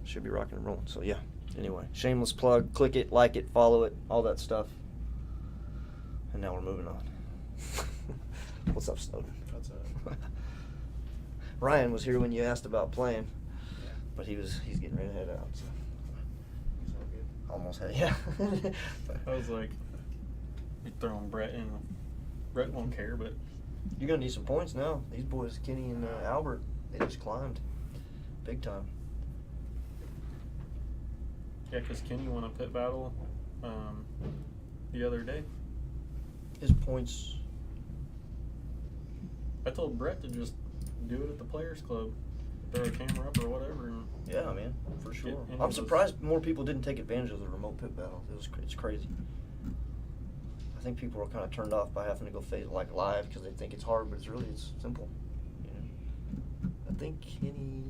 should be rocking and rolling. So yeah. Anyway, shameless plug. Click it, like it, follow it, all that stuff. And now we're moving on. What's up, Snowden? What's up? Ryan was here when you asked about playing, but he's getting ready to head out. So. It's all good. Almost had, yeah. I was like, you're throwing Brett in. Brett won't care, but You're gonna need some points now. These boys, Kenny and Albert, they just climbed big time. Yeah, because Kenny won a pit battle the other day. His points. I told Brett to just do it at the Players Club. Throw a camera up or whatever. And Yeah, man, for sure. into I'm those- surprised more people didn't take advantage of the remote pit battle. It's crazy. I think people are kind of turned off by having to go face like live because they think it's hard, but it's simple. You know? I think Kenny.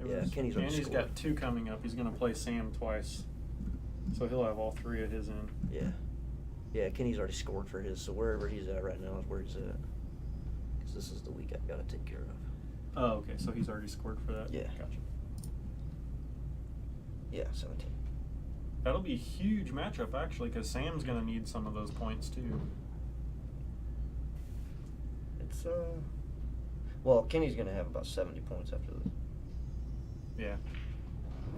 it Yeah, was- Kenny's already Kenny's scored. got 2 coming up. He's going to play Sam twice. So he'll have all 3 at his end. Yeah, Kenny's already scored for his, so wherever he's at right now is where he's at. Because this is the week I've got to take care of. Oh, okay. So he's already scored for that? Yeah. Gotcha. Yeah, 17. That'll be a huge matchup, actually, because Sam's going to need some of those points, too. It's, well, Kenny's going to have about 70 points after this. Yeah.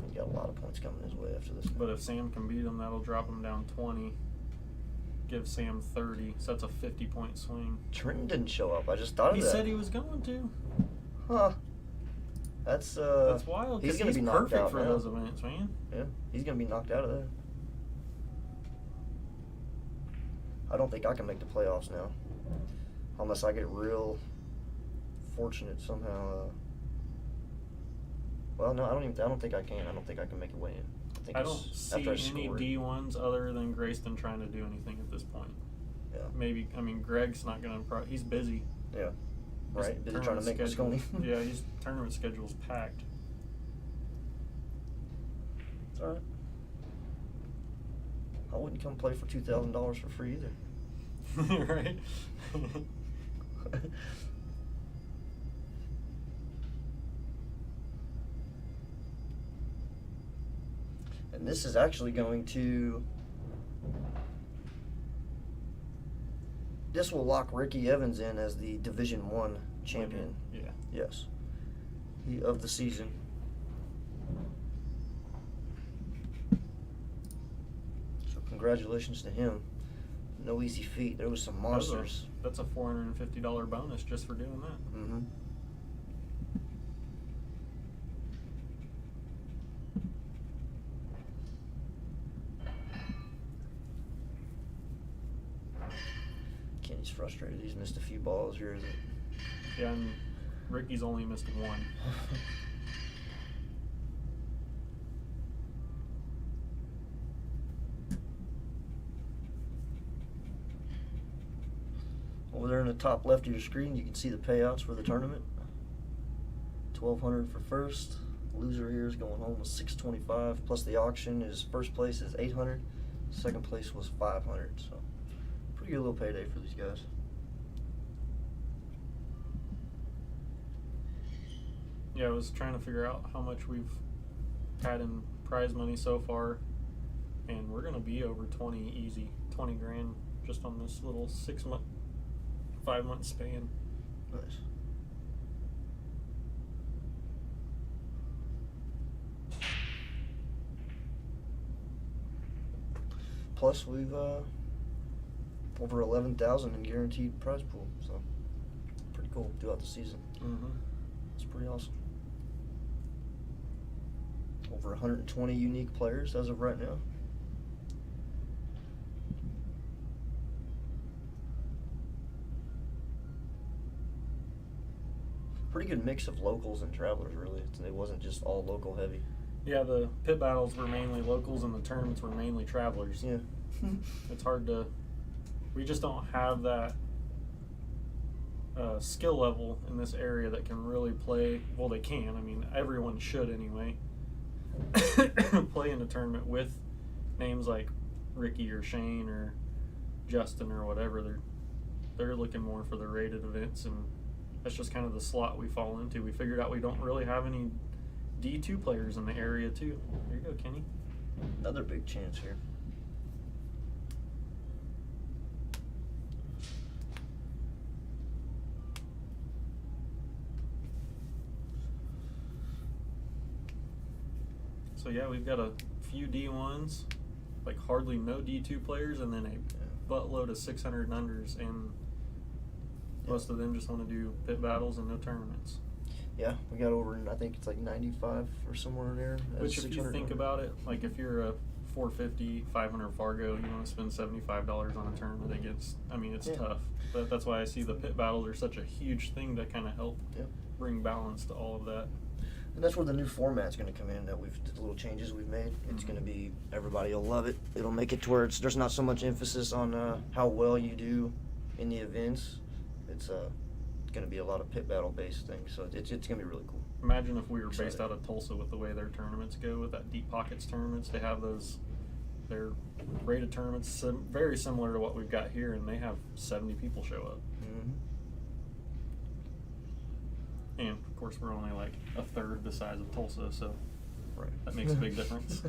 He's got a lot of points coming his way after this. But if Sam can beat him, that'll drop him down 20. Give Sam 30. So that's a 50-point swing. Trenton didn't show up. I just thought of He that. said he was going to. Huh. That's wild, he's because gonna he's be knocked perfect out for now. those events, man. Yeah, he's gonna be knocked out of there. I don't think I can make the playoffs now, unless I get real fortunate somehow. Well, no, I don't think I can. I don't think I can make it way in. I think I it's don't see after I any score. D1s other than Grayston trying to do anything at this point. Yeah. Maybe, I mean, Greg's not going to, he's busy. Yeah. His Right. Busy trying to tournament make schedule- Moscone. Yeah, his tournament schedule's packed. It's all right. I wouldn't come play for $2,000 for free either. Right? And this is actually going to. This will lock Ricky Evans in as the Division I champion. Yeah. Yes. Of the season. So congratulations to him. No easy feat. There was some monsters. That's a $450 bonus just for doing that. Mm-hmm. Kenny's frustrated. He's missed a few balls here. Yeah, and Ricky's only missed 1. Over there in the top left of your screen, you can see the payouts for the tournament. $1,200 for first. Loser here is going home with $625. Plus the auction is first place is $800. Second place was $500. So pretty good little payday for these guys. Yeah, I was trying to figure out how much we've had in prize money so far, and we're gonna be over 20 easy, 20 grand just on this little 5-month span. Nice. Plus we've over 11,000 in guaranteed prize pool, so pretty cool throughout the season. Mm-hmm. It's pretty awesome. Over 120 unique players as of right now. Pretty good mix of locals and travelers, really. It wasn't just all local heavy. Yeah, the pit battles were mainly locals, and the tournaments were mainly travelers. Yeah. It's hard to. We just don't have that skill level in this area that can really play. Well, they can. I mean, everyone should anyway. Play in a tournament with names like Ricky or Shane or Justin or whatever. They're looking more for the rated events, and that's just kind of the slot we fall into. We figured out we don't really have any D2 players in the area too. There you go, Kenny. Another big chance here. So yeah, we've got a few D1s, like hardly no D2 players, and then a buttload of 600 and unders, and most of them just want to do pit battles and no tournaments. Yeah, we got over, I think it's like 95 or somewhere in there. Which, if you think about it, like if you're a 450, 500 Fargo, you want to spend $75 on a tournament against, I mean, it's tough. But that's why I see the pit battles are such a huge thing to kind of help bring balance to all of that. And that's where the new format's going to come in, that the little changes we've made. It's going to be, everybody will love it. It'll make it to where there's not so much emphasis on how well you do in the events. It's going to be a lot of pit battle based things, so it's going to be really cool. Imagine if we were based out of Tulsa with the way their tournaments go, with that Deep Pockets tournaments. They have their rated tournaments very similar to what we've got here, and they have 70 people show up. Mm-hmm. And of course, we're only like a third the size of Tulsa, so that makes a big difference.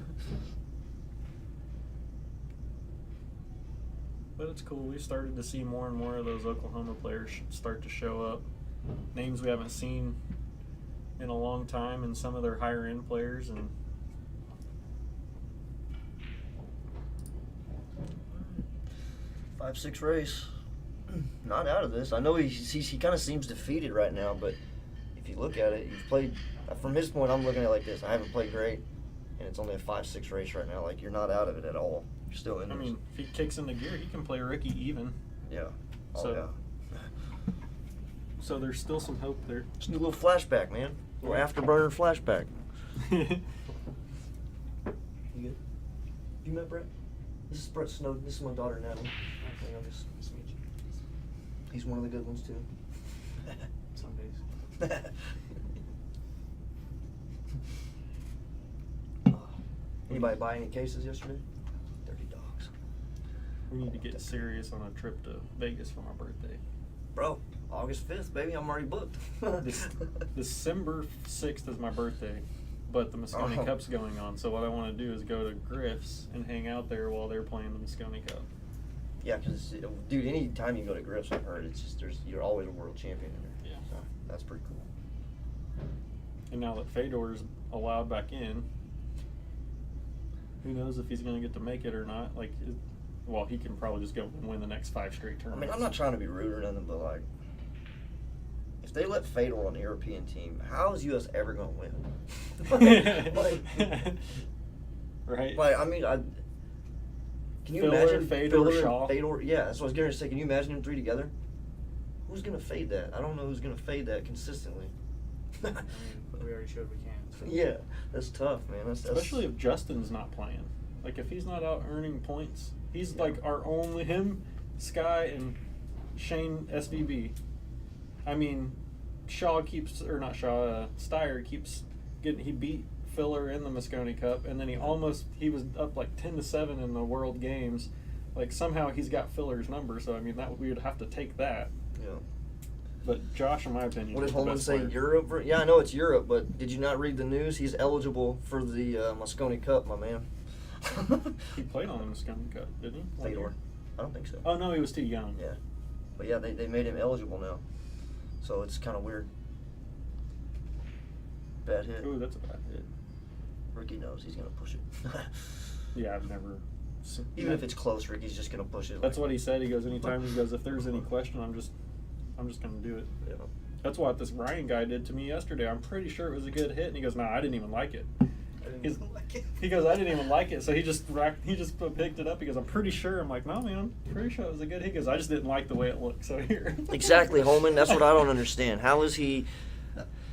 But it's cool. We started to see more and more of those Oklahoma players start to show up. Names we haven't seen in a long time, and some of their higher end players. And 5-6 race. Not out of this. I know he kind of seems defeated right now, but if you look at it, you've played. From his point, I'm looking at it like this. I haven't played great, and it's only a 5-6 race right now. Like, you're not out of it at all. You're still in. I mean, if he kicks into gear, he can play Ricky even. Yeah. Oh, So- yeah. So there's still some hope there. Just a little flashback, man. A little afterburner flashback. You good? You met Brett? This is Brett Snow. This is my daughter, Natalie. Nice to meet you. He's one of the good ones, too. Some days. Anybody buy any cases yesterday? Dirty dogs. We need to get serious on a trip to Vegas for my birthday. Bro, August 5th, baby. I'm already booked. December 6th is my birthday, but the Moscone Oh. Cup's going on. So what I want to do is go to Griff's and hang out there while they're playing the Moscone Cup. Yeah, because, dude, any time you go to Griff's, I've heard, it's just, you're always a world champion in there. Yeah. So, that's pretty cool. And now that Fedor's allowed back in, who knows if he's going to get to make it or not. Like, well, he can probably just go and win the next 5 straight I tournaments. mean, I'm not trying to be rude or nothing, but, like, if they let Fedor on the European team, how is U.S. ever going to win? Right? Like, I mean, can you Filler, imagine Fedor, Filler and Shaw. Fedor? Yeah, that's what I was going to say. Can you imagine them three together? Who's going to fade that? I don't know who's going to fade that consistently. I mean, we already showed we can. So. Yeah, that's tough, man. That's Especially if Justin's not playing. Like, if he's not out earning points, he's like our only, him, Sky, and Shane SVB. I mean, Steyer keeps he beat Filler in the Moscone Cup, and then he was up like 10-7 in the World Games. Like, somehow he's got Filler's number, so I mean, that we would have to take that. Yeah. But Josh, in my opinion, What did is the Holman best say? player. Europe? Yeah, I know it's Europe, but did you not read the news? He's eligible for the Moscone Cup, my man. He played on the Moscone Cup, didn't he? One Fedor. year? I don't think so. Oh no, he was too young. Yeah. But yeah, they made him eligible now. So it's kind of weird. Bad hit. Ooh, that's a bad hit. Ricky knows he's going to push it. Yeah, I've never. Even if it's close, Ricky's just going to push it. That's what he said. He goes, anytime he goes, if there's any question, I'm just going to do it. Yeah. That's what this Ryan guy did to me yesterday. I'm pretty sure it was a good hit, and he goes, "No, I didn't even like it." He goes, "I didn't even like it." So he just picked it up. He goes, "I'm pretty sure." I'm like, "No, man, I'm pretty sure it was a good hit." He goes, "I just didn't like the way it looked." So here. Exactly, Holman. That's what I don't understand. How is he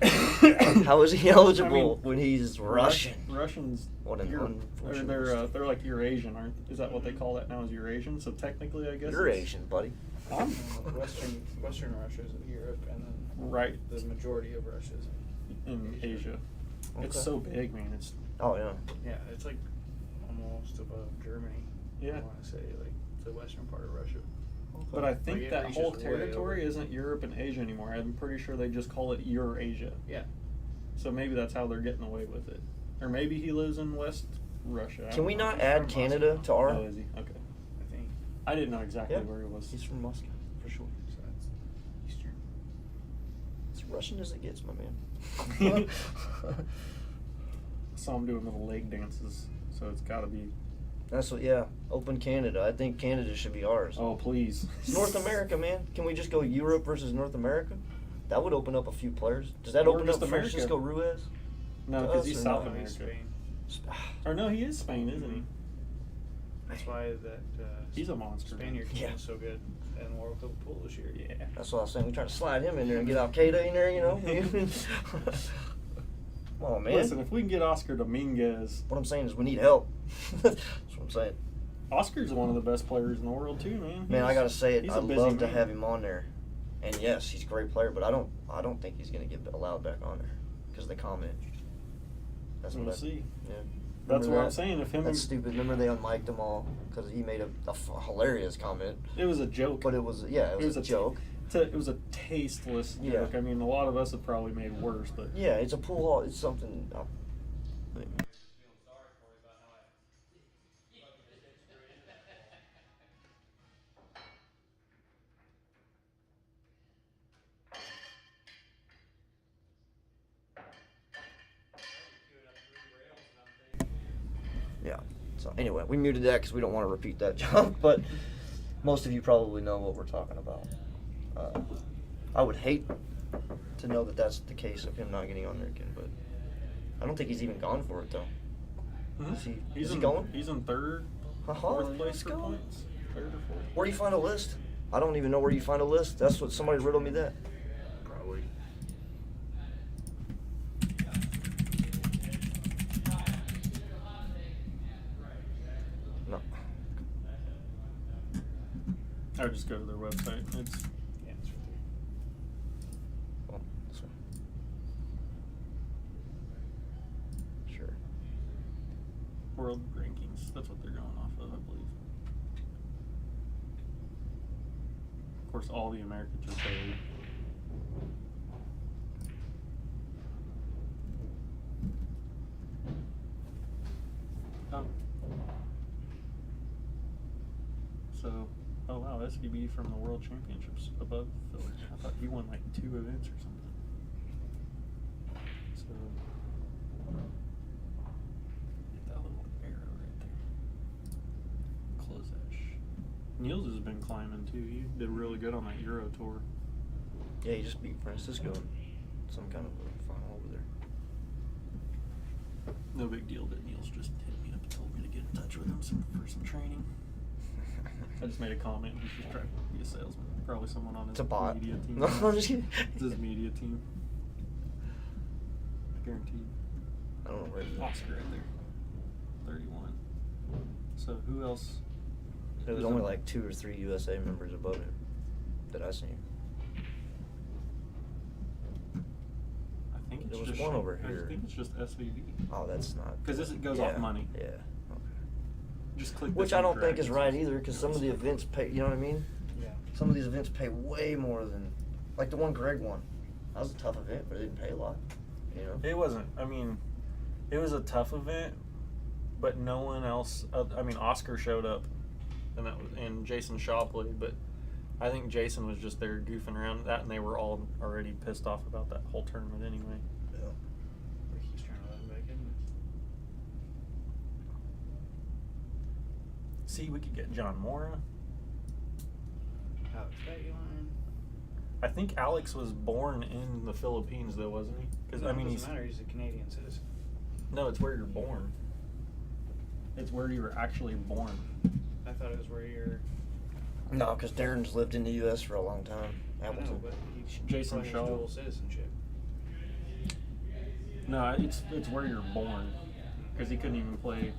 eligible when he's Russian? Russians. What an unfortunate they're like Eurasian, aren't? Is that what they call that now? Is Eurasian? So technically, I guess You're it's- Asian, buddy. Western Russia is Europe, and then Right. the majority of Russia is in Asia. It's Okay. so big, man. It's Oh yeah. yeah, it's like almost above Germany. Yeah. I want to say like the western part of Russia. But I think Like, it that reaches whole way territory over. isn't Europe and Asia anymore. I'm pretty sure they just call it Eurasia. Yeah. So maybe that's how they're getting away with it. Or maybe he lives in West Russia. I Can don't we know. not add Canada to our? Oh, is he? Okay. I think I didn't know exactly Yeah. where he was. He's from Moscow, for sure. so. That's Eastern. As Russian as it gets, my man. Saw him doing little leg dances, so it's got to be That's what. Yeah, Open Canada. I think Canada should be ours. Oh, please. It's North America, man. Can we just go Europe versus North America? That would open up a few players. Does that Or open just up America. Francisco Ruiz? No, To because us he's or South no? America. Spain. Or no, he is Spain, isn't he? That's why that He's a monster. Spaniard team Yeah. was so good in the World Cup pool this year. Yeah. That's what I was saying. We try to slide him in there and get Al Qaeda in there, you know. Come on, man. Listen, if we can get Oscar Dominguez, What I'm saying is we need help. That's what I'm saying. Oscar's one of the best players in the world too, man. Man, I gotta say it. he's I'd a busy love to man. have him on there. And yes, he's a great player, but I don't think he's gonna get allowed back on there because of the comment. That's what We'll I see. Yeah. That's Remember what I'm that? saying. If him, That's stupid. Remember they unmiked them all because he made a hilarious comment, it was a joke. but it was it was a joke. It was a tasteless Yeah. joke. I mean, a lot of us have probably made worse, but Yeah, it's a pool hall. It's something. Yeah. So anyway, we muted that because we don't want to repeat that joke, but most of you probably know what we're talking about. I would hate to know that that's the case of him not getting on there again, but I don't think he's even gone for it though. Is he? he's Is he in, going? He's in third, Haha, fourth let's place for go. points. Third or fourth. Where do you find a list? I don't even know where you find a list. That's what somebody riddled me that. Probably. No. I would just go to their website. It's Yeah, it's right Oh, this one. Sure. world rankings. That's what they're going off of, I believe. Of course, all the Americans are paid. Oh. So, oh wow, SVB from the World Championships above Philly. I thought he won like 2 events or something. So, get that little arrow right there. Close that. Niels has been climbing too. He did really good on that Euro tour. Yeah, he just beat Francisco in some kind of a final over there. No big deal that Niels just hit me up and told me to get in touch with him for some training. I just made a comment. He's just trying to be a salesman. Probably someone on his It's a bot. media team. No, I'm just kidding. It's his media team. Guaranteed. I don't know where it is. Oscar right there. 31. So who else? There was is only in- like 2 or 3 USA members above him that I seen. I think it's There was just one over I here. think it's just SVB. Oh, that's not. Because this goes yeah, off money. Yeah. Okay. Just click Which this I don't incorrect. think is right either, because some of the events pay. You know what I mean? there. Yeah. Some of these events pay way more than, like the one Greg won. That was a tough event, but it didn't pay a lot. You know. It wasn't. I mean, it was a tough event, but no one else. I mean, Oscar showed up, and Jason Shaw played, but I think Jason was just there goofing around at that, and they were all already pissed off about that whole tournament anyway. Ricky's trying to let him back in. See, we could get John Mora. Alex Bageline. I think Alex was born in the Philippines, though, wasn't he? Because I mean, it doesn't matter. He's a Canadian citizen. no, it's where you're born. It's where you were actually born. I thought it was where you're. No, because Darren's lived in the U.S. for a long time. I know, Appleton. but he Jason probably has Shaw. dual citizenship. No, it's where you're born, because he couldn't even play.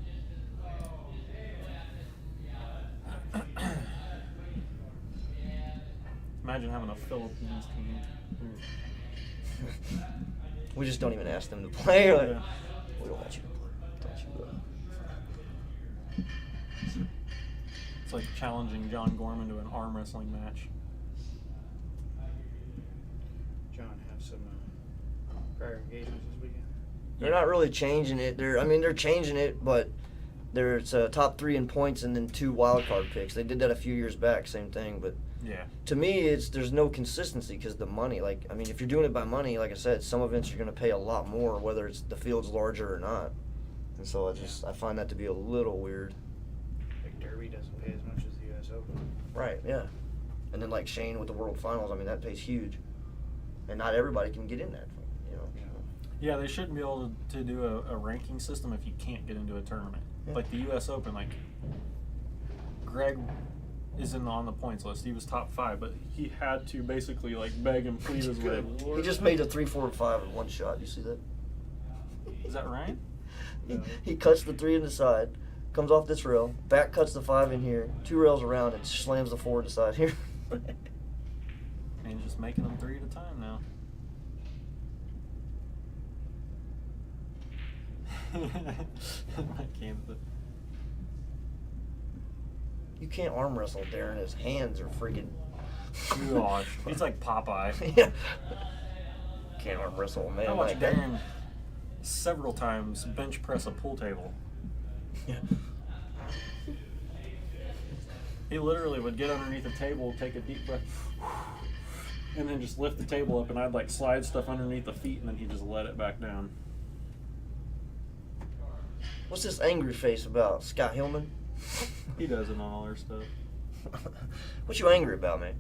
Imagine having a Philippines team. We just don't even ask them to play. Like, Yeah. we don't want you to play. Don't you? It's like challenging John Gorman to an arm wrestling match. John have some prior engagements this weekend. They're not really changing it. They're changing it, but there's top 3 in points and then 2 wild card picks. They did that a few years back, same thing. But Yeah. to me, there's no consistency because the money. Like, I mean, if you're doing it by money, like I said, some events you're going to pay a lot more, whether it's the field's larger or not. And so I find that to be a little weird. Derby doesn't pay as much as the U.S. Open. Right, yeah. And then like Shane with the World Finals, I mean, that pays huge. And not everybody can get in that, you know. Yeah, they shouldn't be able to do a ranking system if you can't get into a tournament. Yeah. Like the U.S. Open, like Greg is on the points list. He was top 5, but he had to basically like beg and plead his way. He just made a 3, 4, and 5 in one shot. You see that? Is that right? He cuts the 3 in the side, comes off this rail, back cuts the 5 in here, 2 rails around, and slams the 4 in the side here. And he's just making them 3 at a time now. I can't. You can't arm wrestle Darren. His hands are freaking. Gosh, he's like Popeye. Yeah. Can't arm wrestle a man I watched like that. Darren several times bench press a pool table. Yeah. He literally would get underneath the table, take a deep breath, and then just lift the table up, and I'd like slide stuff underneath the feet, and then he'd just let it back down. What's this angry face about, Scott Hillman? He does it on all our stuff. What you angry about, man?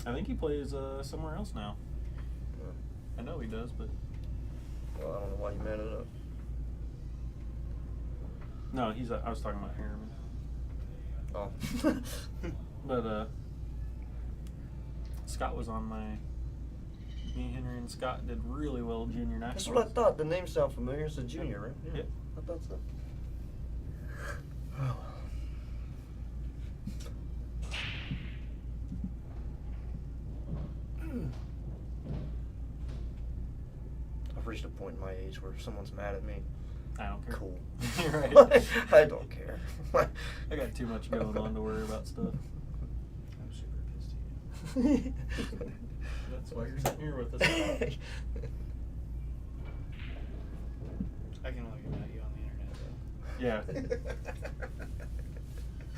I think he plays somewhere else now. I know he does, but Well, I don't know why you mad at it. no, he's. I was talking about Harriman, Oh. but Scott was on my. Me, Henry, and Scott did really well at junior nationals. That's what I thought. The name sounded familiar. It's a junior, right? Yeah. I thought so. I've reached a point in my age where if someone's mad at me, I don't care. cool. You're right. I don't care. I got too much going on to worry about stuff. I'm super pissed at you. That's why you're sitting here with us. I can only get mad at you on the internet, though. Yeah.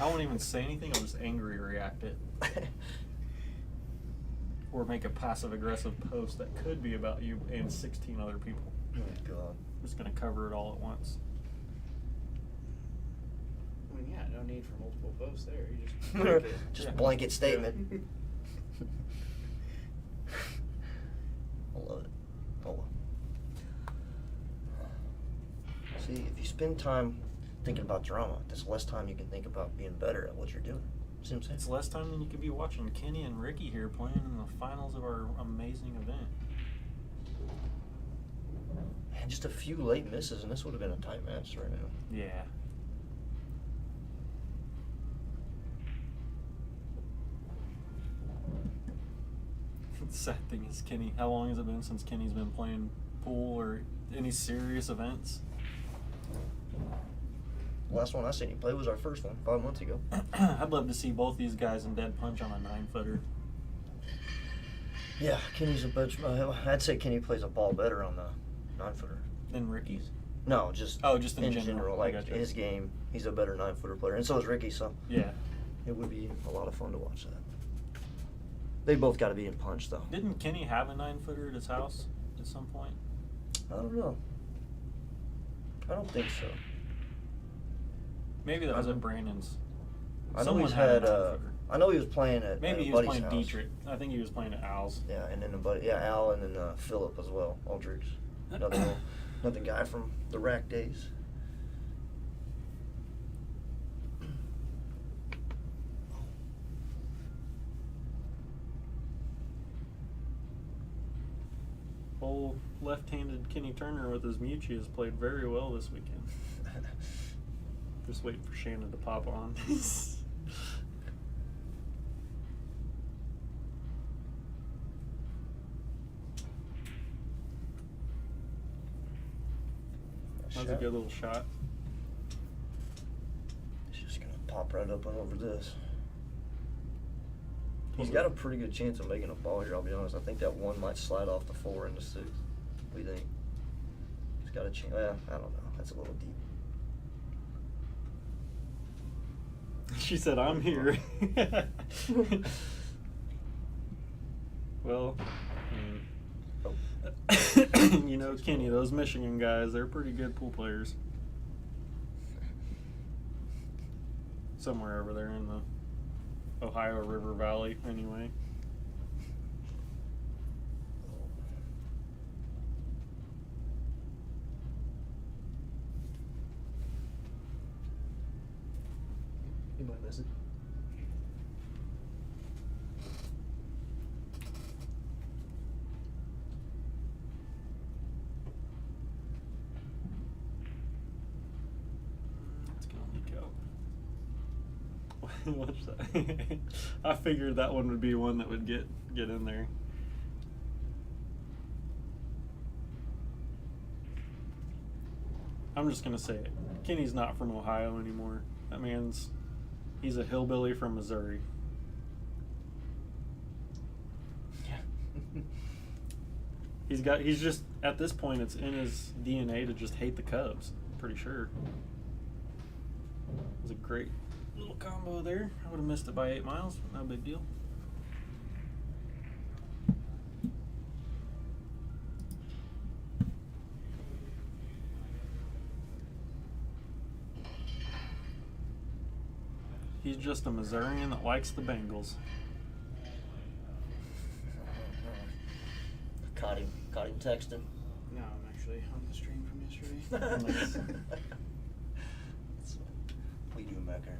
I won't even say anything. I'll just angry react it. Or make a passive-aggressive post that could be about you and 16 other people. Oh, God. I'm just going to cover it all at once. I mean, yeah, no need for multiple posts there. You just make it. Just Yeah. blanket statement. I love it. Oh well. See, if you spend time thinking about drama, there's less time you can think about being better at what you're doing. See what I'm saying? It's less time than you could be watching Kenny and Ricky here playing in the finals of our amazing event. Man, just a few late misses, and this would have been a tight match right now. Yeah. The sad thing is Kenny. How long has it been since Kenny's been playing pool or any serious events? The last one I seen you play was our first one 5 months ago. I'd love to see both these guys in dead punch on a 9-footer. Yeah, Kenny's a bunch. I'd say Kenny plays a ball better on the 9-footer. Than Ricky's. No, just Just in in general. general. I Like gotcha. his game, he's a better 9-footer player, and so is Ricky. So Yeah. it would be a lot of fun to watch that. They both got to be in punch, though. Didn't Kenny have a 9-footer at his house at some point? I don't know. I don't think so. Maybe that was at Brandon's. I know Someone he's had had. a 9-footer. I know he was playing at. Maybe at he a was buddy's playing house. Dietrich. I think he was playing at Al's. Yeah, and then Al, and then Philip as well. Aldrich, another guy from the rack days. Old left-handed Kenny Turner with his Mucci has played very well this weekend. Just waiting for Shannon to pop on. That was a good little shot. He's just gonna pop right up and over this. He's got a pretty good chance of making a ball here, I'll be honest. I think that one might slide off the 4 into 6. What do you think? He's got a chance. Yeah, I don't know. That's a little deep. She said, "I'm here." Well, you know, Kenny, those Michigan guys, they're pretty good pool players. somewhere over there in the Ohio River Valley, anyway. You might miss it. It's gonna leak out. What's that? I figured that one would be one that would get in there. I'm just gonna say it. Kenny's not from Ohio anymore. That man's he's a hillbilly from Missouri. Yeah. He's just at this point it's in his DNA to just hate the Cubs. I'm pretty sure. It was a great little combo there. I would have missed it by 8 miles. No big deal. He's just a Missourian that likes the Bengals. Caught him texting. No, I'm actually on the stream from yesterday. Nice. That's what we do back here.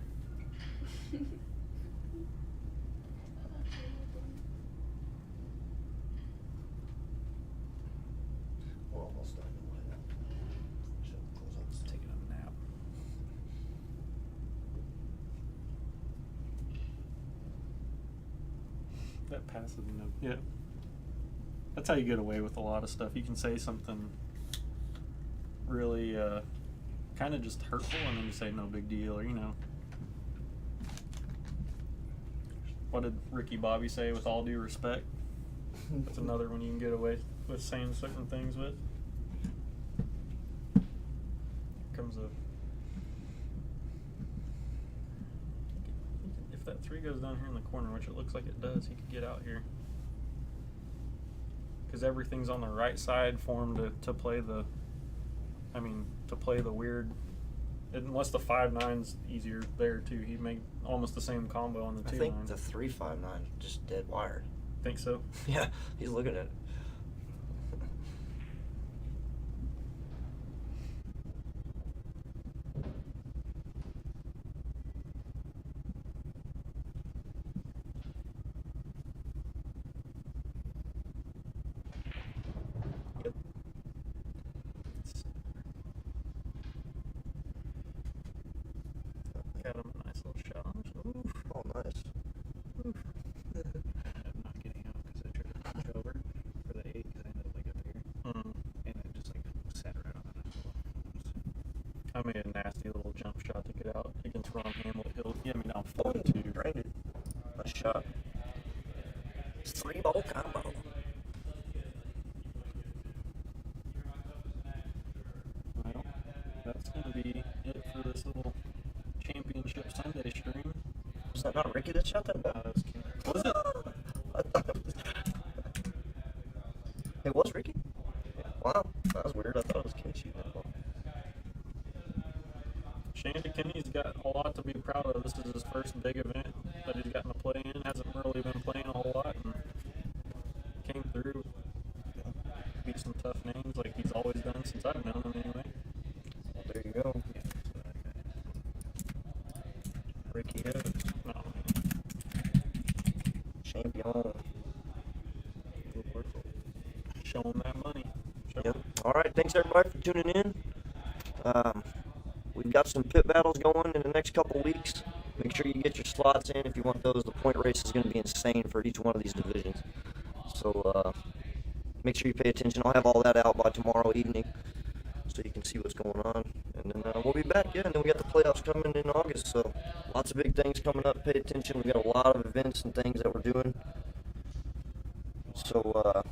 We're almost done. Should close up this. Taking a nap. That passive note. Yeah. That's how you get away with a lot of stuff. You can say something really kind of just hurtful and then you say no big deal, or what did Ricky Bobby say, with all due respect? That's another one you can get away with saying certain things with. Here comes if that 3 goes down here in the corner, which it looks like it does, he could get out here. Because everything's on the right side for him to play the weird. Unless the 5-9's easier there too. He made almost the same combo on the 2-9. I think the 3-5-9 just dead wired. Think so? Yeah, he's looking at it. Yep. Got him a nice little shot. Oof. Oh, nice. Oof. I'm not getting out because I tried to punch over for the 8 because I ended up like up here. And I just like sat right on it. I made a nasty little jump shot to get out against Ron Hamlet. He'll get me down Oh, 42. drained it. Nice shot. It's 3-ball combo. Well, that's going to be it for this little championship Sunday stream. Was that not Ricky that shot that ball? That was Kenny. Was it? I thought it was. It was Ricky? Wow, that was weird. I thought it was Kenny shooting that ball. Shandy Kenny's got a lot to be proud of. This is his first big event that he's gotten to play in. Hasn't really been playing a whole lot, and came through, beat some tough names like he's always done since I've known him anyway. Well, there you go. Ricky Evans, No, champion. show him that money. Show Yep. him. All right, thanks everybody for tuning in. We've got some pit battles going in the next couple weeks. Make sure you get your slots in if you want those. The point race is going to be insane for each one of these divisions. So make sure you pay attention. I'll have all that out by tomorrow evening so you can see what's going on. And then we'll be back, yeah. And then we got the playoffs coming in August. So lots of big things coming up. Pay attention. We've got a lot of events and things that we're doing. So